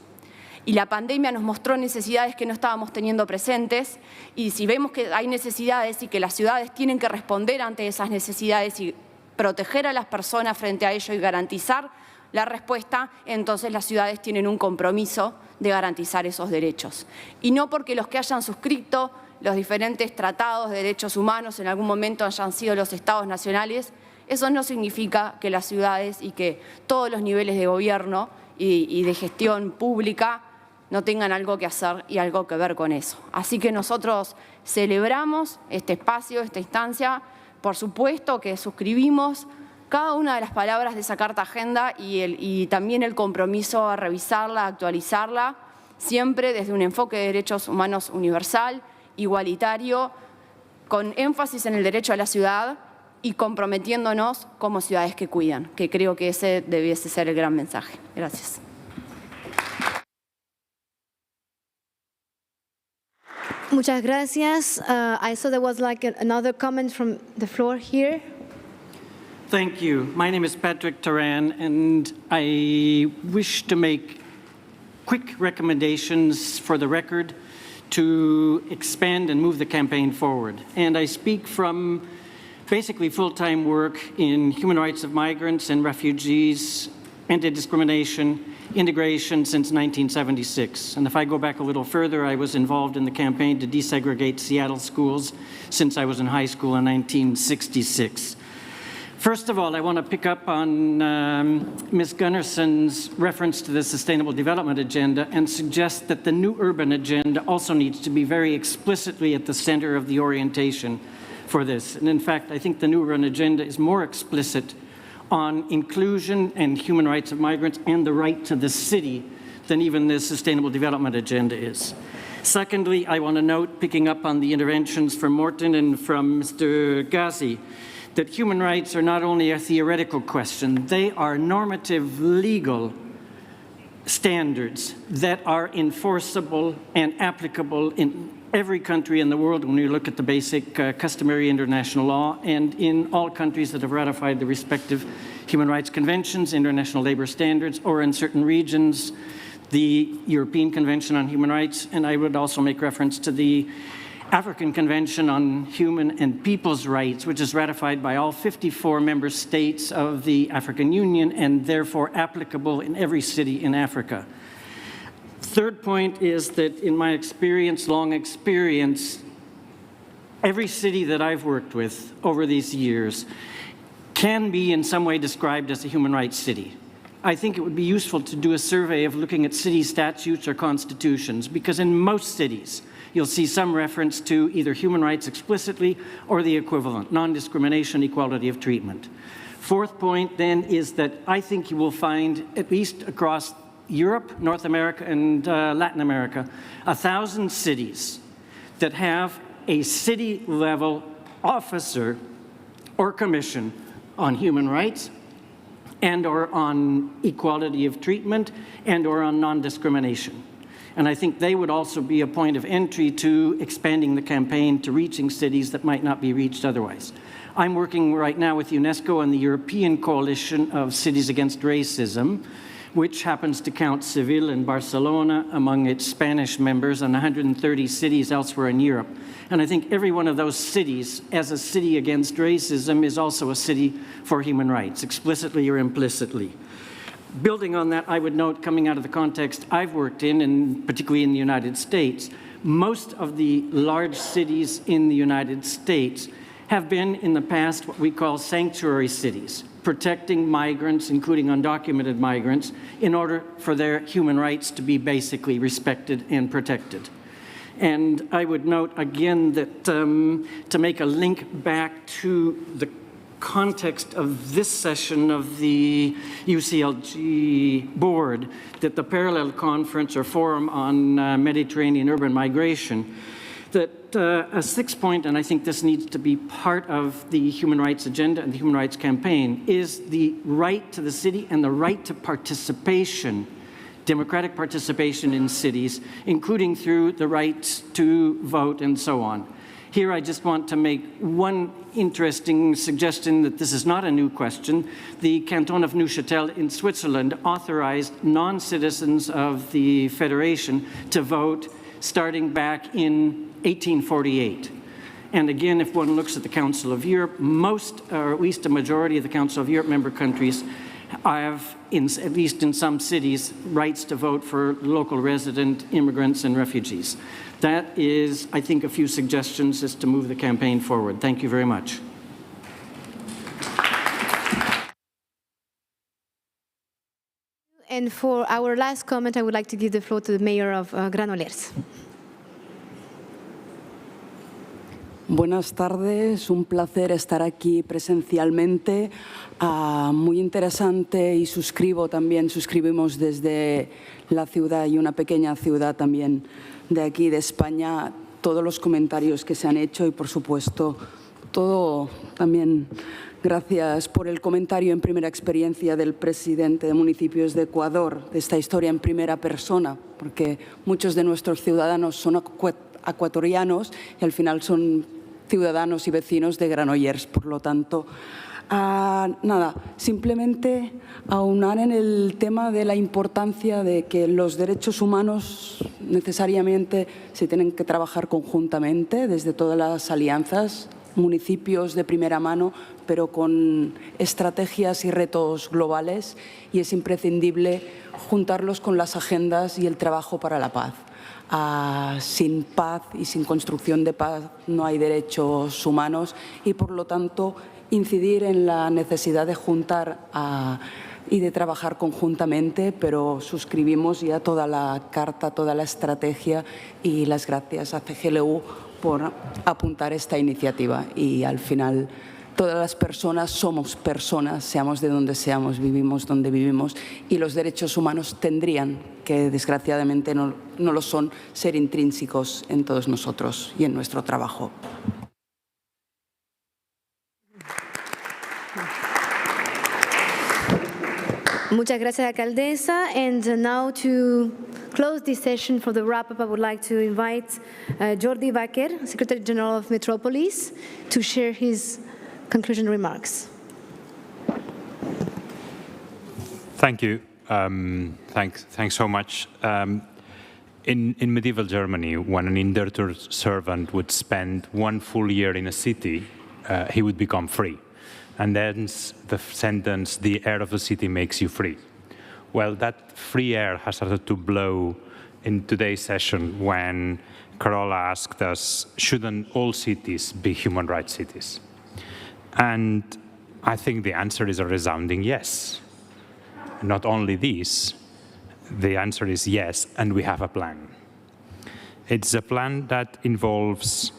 Y la pandemia nos mostró necesidades que no estábamos teniendo presentes, y si vemos que hay necesidades y que las ciudades tienen que responder ante esas necesidades y proteger a las personas frente a ello y garantizar la respuesta, entonces las ciudades tienen un compromiso de garantizar esos derechos. Y no porque los que hayan suscrito los diferentes tratados de derechos humanos en algún momento hayan sido los estados nacionales, eso no significa que las ciudades y que todos los niveles de gobierno y de gestión pública no tengan algo que hacer y algo que ver con eso. Así que nosotros celebramos este espacio, esta instancia, por supuesto que suscribimos cada una de las palabras de esa Carta Agenda y también el compromiso a revisarla, a actualizarla, siempre desde un enfoque de derechos humanos universal, igualitario, con énfasis en el derecho a la ciudad y comprometiéndonos como ciudades que cuidan, que creo que ese debiese ser el gran mensaje. Gracias. Muchas gracias. I saw there was like another comment from the floor here. Thank you. My name is Patrick Taran, and I wish to make quick recommendations for the record to expand and move the campaign forward. And I speak from basically full-time work in human rights of migrants and refugees, anti-discrimination, integration since 1976. And if I go back a little further, I was involved in the campaign to desegregate Seattle schools since I was in high school in 1966. First of all, I want to pick up on Ms. Gunnarson's reference to the Sustainable Development Agenda and suggest that the new urban agenda also needs to be very explicitly at the center of the orientation for this. And in fact, I think the new urban agenda is more explicit on inclusion and human rights of migrants and the right to the city than even the Sustainable Development Agenda is. Secondly, I want to note, picking up on the interventions from Morten and from Mr. Ghazi, that human rights are not only a theoretical question, they are normative legal standards that are enforceable and applicable in every country in the world when you look at the basic customary international law, and in all countries that have ratified the respective human rights conventions, international labor standards, or in certain regions, the European Convention on Human Rights, and I would also make reference to the African Convention on Human and People's Rights, which is ratified by all 54 member states of the African Union and therefore applicable in every city in Africa. Third point is that in my experience, long experience, every city that I've worked with over these years can be in some way described as a human rights city. I think it would be useful to do a survey of looking at city statutes or constitutions, because in most cities, you'll see some reference to either human rights explicitly or the equivalent, non-discrimination, equality of treatment. Fourth point then is that I think you will find, at least across Europe, North America, and Latin America, 1,000 cities that have a city-level officer or commission on human rights and or on equality of treatment and or on non-discrimination. And I think they would also be a point of entry to expanding the campaign to reaching cities that might not be reached otherwise. I'm working right now with UNESCO and the European Coalition of Cities Against Racism, which happens to count Seville and Barcelona among its Spanish members and 130 cities elsewhere in Europe. And I think every one of those cities, as a city against racism, is also a city for human rights, explicitly or implicitly. Building on that, I would note, coming out of the context I've worked in, and particularly in the United States, most of the large cities in the United States have been in the past what we call sanctuary cities, protecting migrants, including undocumented migrants, in order for their human rights to be basically respected and protected. And I would note again that to make a link back to the context of this session of the UCLG board, that the parallel conference or forum on Mediterranean urban migration, that a sixth point, and I think this needs to be part of the human rights agenda and the human rights campaign, is the right to the city and the right to participation, democratic participation in cities, including through the right to vote and so on. Here I just want to make one interesting suggestion that this is not a new question. The Canton of Neuchâtel in Switzerland authorized non-citizens of the Federation to vote starting back in 1848. And again, if one looks at the Council of Europe, most, or at least a majority of the Council of Europe member countries have, at least in some cities, rights to vote for local resident immigrants and refugees. That is, I think, a few suggestions as to move the campaign forward. Thank you very much. And for our last comment, I would like to give the floor to the mayor of Granollers. Buenas tardes, un placer estar aquí presencialmente, muy interesante y suscribimos desde la ciudad y una pequeña ciudad también de aquí de España todos los comentarios que se han hecho y por supuesto todo también gracias por el comentario en primera experiencia del presidente de municipios de Ecuador, de esta historia en primera persona, porque muchos de nuestros ciudadanos son ecuatorianos y al final son ciudadanos y vecinos de Granollers. Por lo tanto, nada, simplemente aunar en el tema de la importancia de que los derechos humanos necesariamente se tienen que trabajar conjuntamente desde todas las alianzas, municipios de primera mano, pero con estrategias y retos globales, y es imprescindible juntarlos con las agendas y el trabajo para la paz. Sin paz y sin construcción de paz no hay derechos humanos y, por lo tanto, incidir en la necesidad de juntar y de trabajar conjuntamente, pero suscribimos ya toda la carta, toda la estrategia y las gracias a CGLU por apuntar esta iniciativa. Y al final todas las personas somos personas, seamos de donde seamos, vivimos donde vivimos, y los derechos humanos tendrían, que desgraciadamente no lo son, ser intrínsecos en todos nosotros y en nuestro trabajo. Muchas gracias, alcaldesa. And now to close this session for the wrap-up, I would like to invite Jordi Baker, Secretary General of Metropolis, to share his conclusion remarks. Thank you. Thanks so much. In medieval Germany, when an indentured servant would spend 1 full year in a city, he would become free. And then the sentence, the air of the city makes you free. Well, that free air has started to blow in today's session when Carola asked us, shouldn't all cities be human rights cities? And I think the answer is a resounding yes. Not only this, the answer is yes, and we have a plan. It's a plan that involves,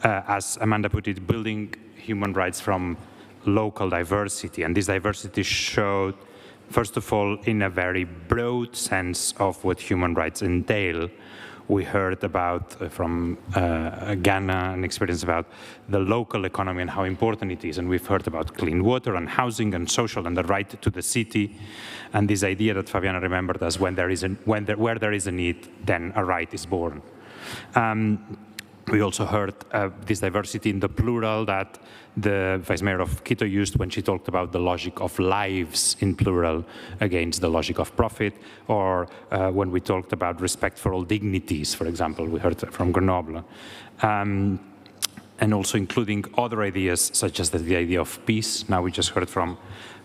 as Amanda put it, building human rights from local diversity. And this diversity showed, first of all, in a very broad sense of what human rights entail. We heard about, from Ghana, an experience about the local economy and how important it is. And we've heard about clean water and housing and social and the right to the city. And this idea that Fabiana remembered us, where there is a need, then a right is born. We also heard this diversity in the plural that the Vice Mayor of Quito used when she talked about the logic of lives in plural against the logic of profit, or when we talked about respect for all dignities, for example, we heard from Grenoble. And also including other ideas, such as the idea of peace. Now we just heard from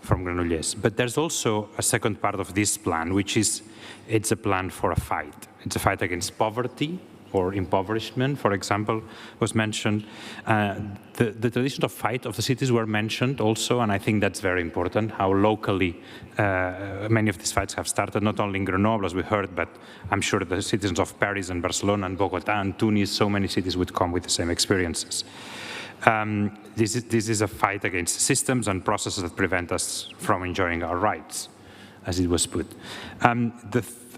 Granollers. But there's also a second part of this plan, which is, it's a plan for a fight. It's a fight against poverty or impoverishment, for example, was mentioned. The tradition of fight of the cities were mentioned also, and I think that's very important, how locally many of these fights have started, not only in Grenoble, as we heard, but I'm sure the citizens of Paris and Barcelona and Bogota and Tunis, so many cities would come with the same experiences. This is a fight against systems and processes that prevent us from enjoying our rights, as it was put.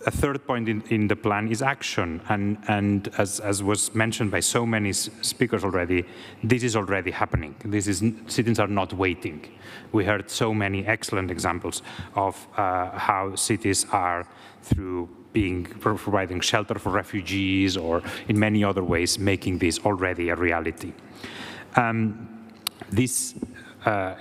A third point in the plan is action, and as was mentioned by so many speakers already, this is already happening. Citizens are not waiting. We heard so many excellent examples of how cities are, through providing shelter for refugees or in many other ways, making this already a reality. This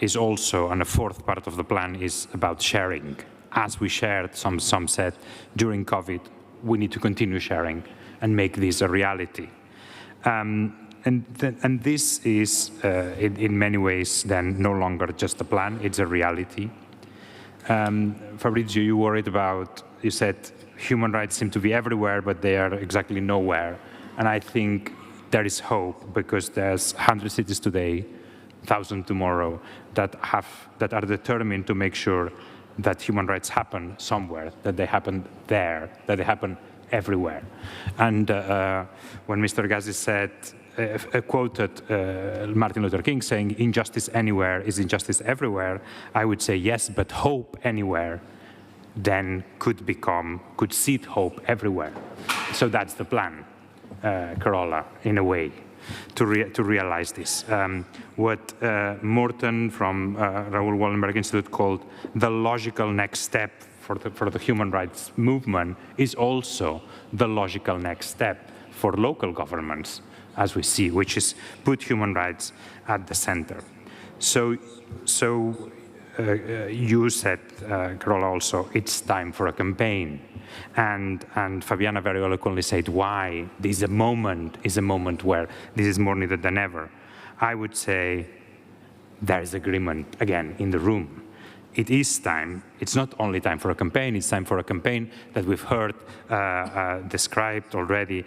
is also, and a fourth part of the plan is about sharing. As we shared, some said, during COVID, we need to continue sharing and make this a reality. And this is, in many ways, then no longer just a plan, it's a reality. Fabrizio, you said human rights seem to be everywhere, but they are exactly nowhere. And I think there is hope, because there's 100 cities today, 1,000 tomorrow, that are determined to make sure that human rights happen somewhere, that they happen there, that they happen everywhere. And when Mr. Ghazi said, quoted Martin Luther King saying, injustice anywhere is injustice everywhere, I would say yes, but hope anywhere then could seed hope everywhere. So that's the plan, Carola, in a way, to realize this. What Morten from Raoul Wallenberg Institute called the logical next step for the human rights movement is also the logical next step for local governments, as we see, which is put human rights at the center. So you said, Carola, also, it's time for a campaign. And Fabiana very eloquently said why this is a moment where this is more needed than ever. I would say there is agreement, again, in the room. It is time. It's not only time for a campaign, it's time for a campaign that we've heard described already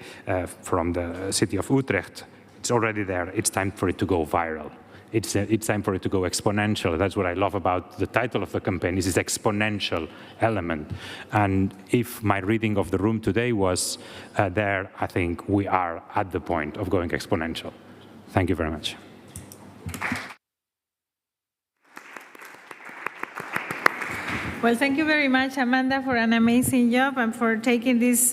from the city of Utrecht. It's already there. It's time for it to go viral. It's time for it to go exponential. That's what I love about the title of the campaign, is this exponential element. And if my reading of the room today was there, I think we are at the point of going exponential. Thank you very much. Well, thank you very much, Amanda, for an amazing job and for taking this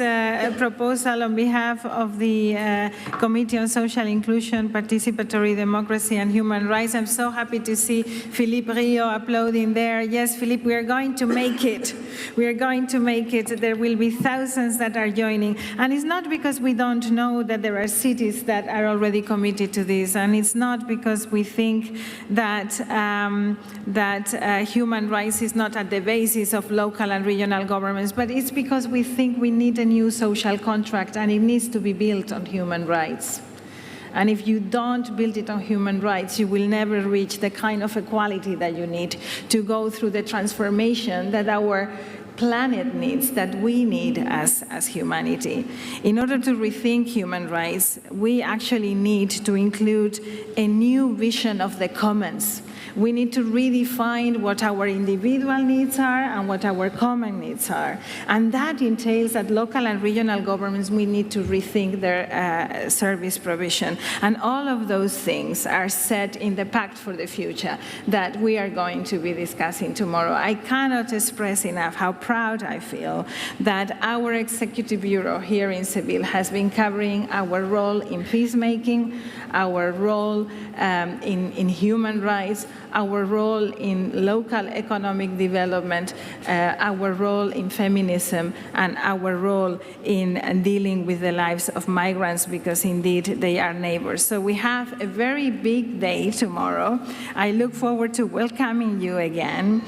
proposal on behalf of the Committee on Social Inclusion, Participatory Democracy and Human Rights. I'm so happy to see Philippe Rio applauding there. Yes, Philippe, we are going to make it. We are going to make it. There will be thousands that are joining. And it's not because we don't know that there are cities that are already committed to this. And it's not because we think that, human rights is not at the basis of local and regional governments, but it's because we think we need a new social contract and it needs to be built on human rights. And if you don't build it on human rights, you will never reach the kind of equality that you need to go through the transformation that our planet needs, that we need as humanity. In order to rethink human rights, we actually need to include a new vision of the commons. We need to redefine what our individual needs are and what our common needs are. And that entails that local and regional governments, we need to rethink their service provision. And all of those things are set in the Pact for the Future that we are going to be discussing tomorrow. I cannot express enough how proud I feel that our Executive Bureau here in Seville has been covering our role in peacemaking, our role in human rights, our role in local economic development, our role in feminism, and our role in dealing with the lives of migrants, because indeed they are neighbors. So we have a very big day tomorrow. I look forward to welcoming you again.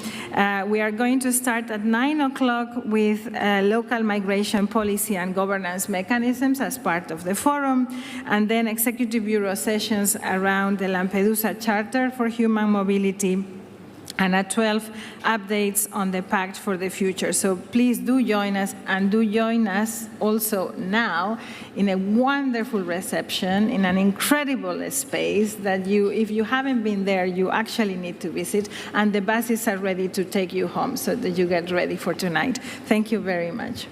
We are going to start at 9 o'clock with local migration policy and governance mechanisms as part of the forum, and then Executive Bureau sessions around the Lampedusa Charter for Human Mobility, and at 12, updates on the Pact for the Future. So please do join us, and do join us also now in a wonderful reception in an incredible space that you, if you haven't been there, you actually need to visit, and the buses are ready to take you home so that you get ready for tonight. Thank you very much.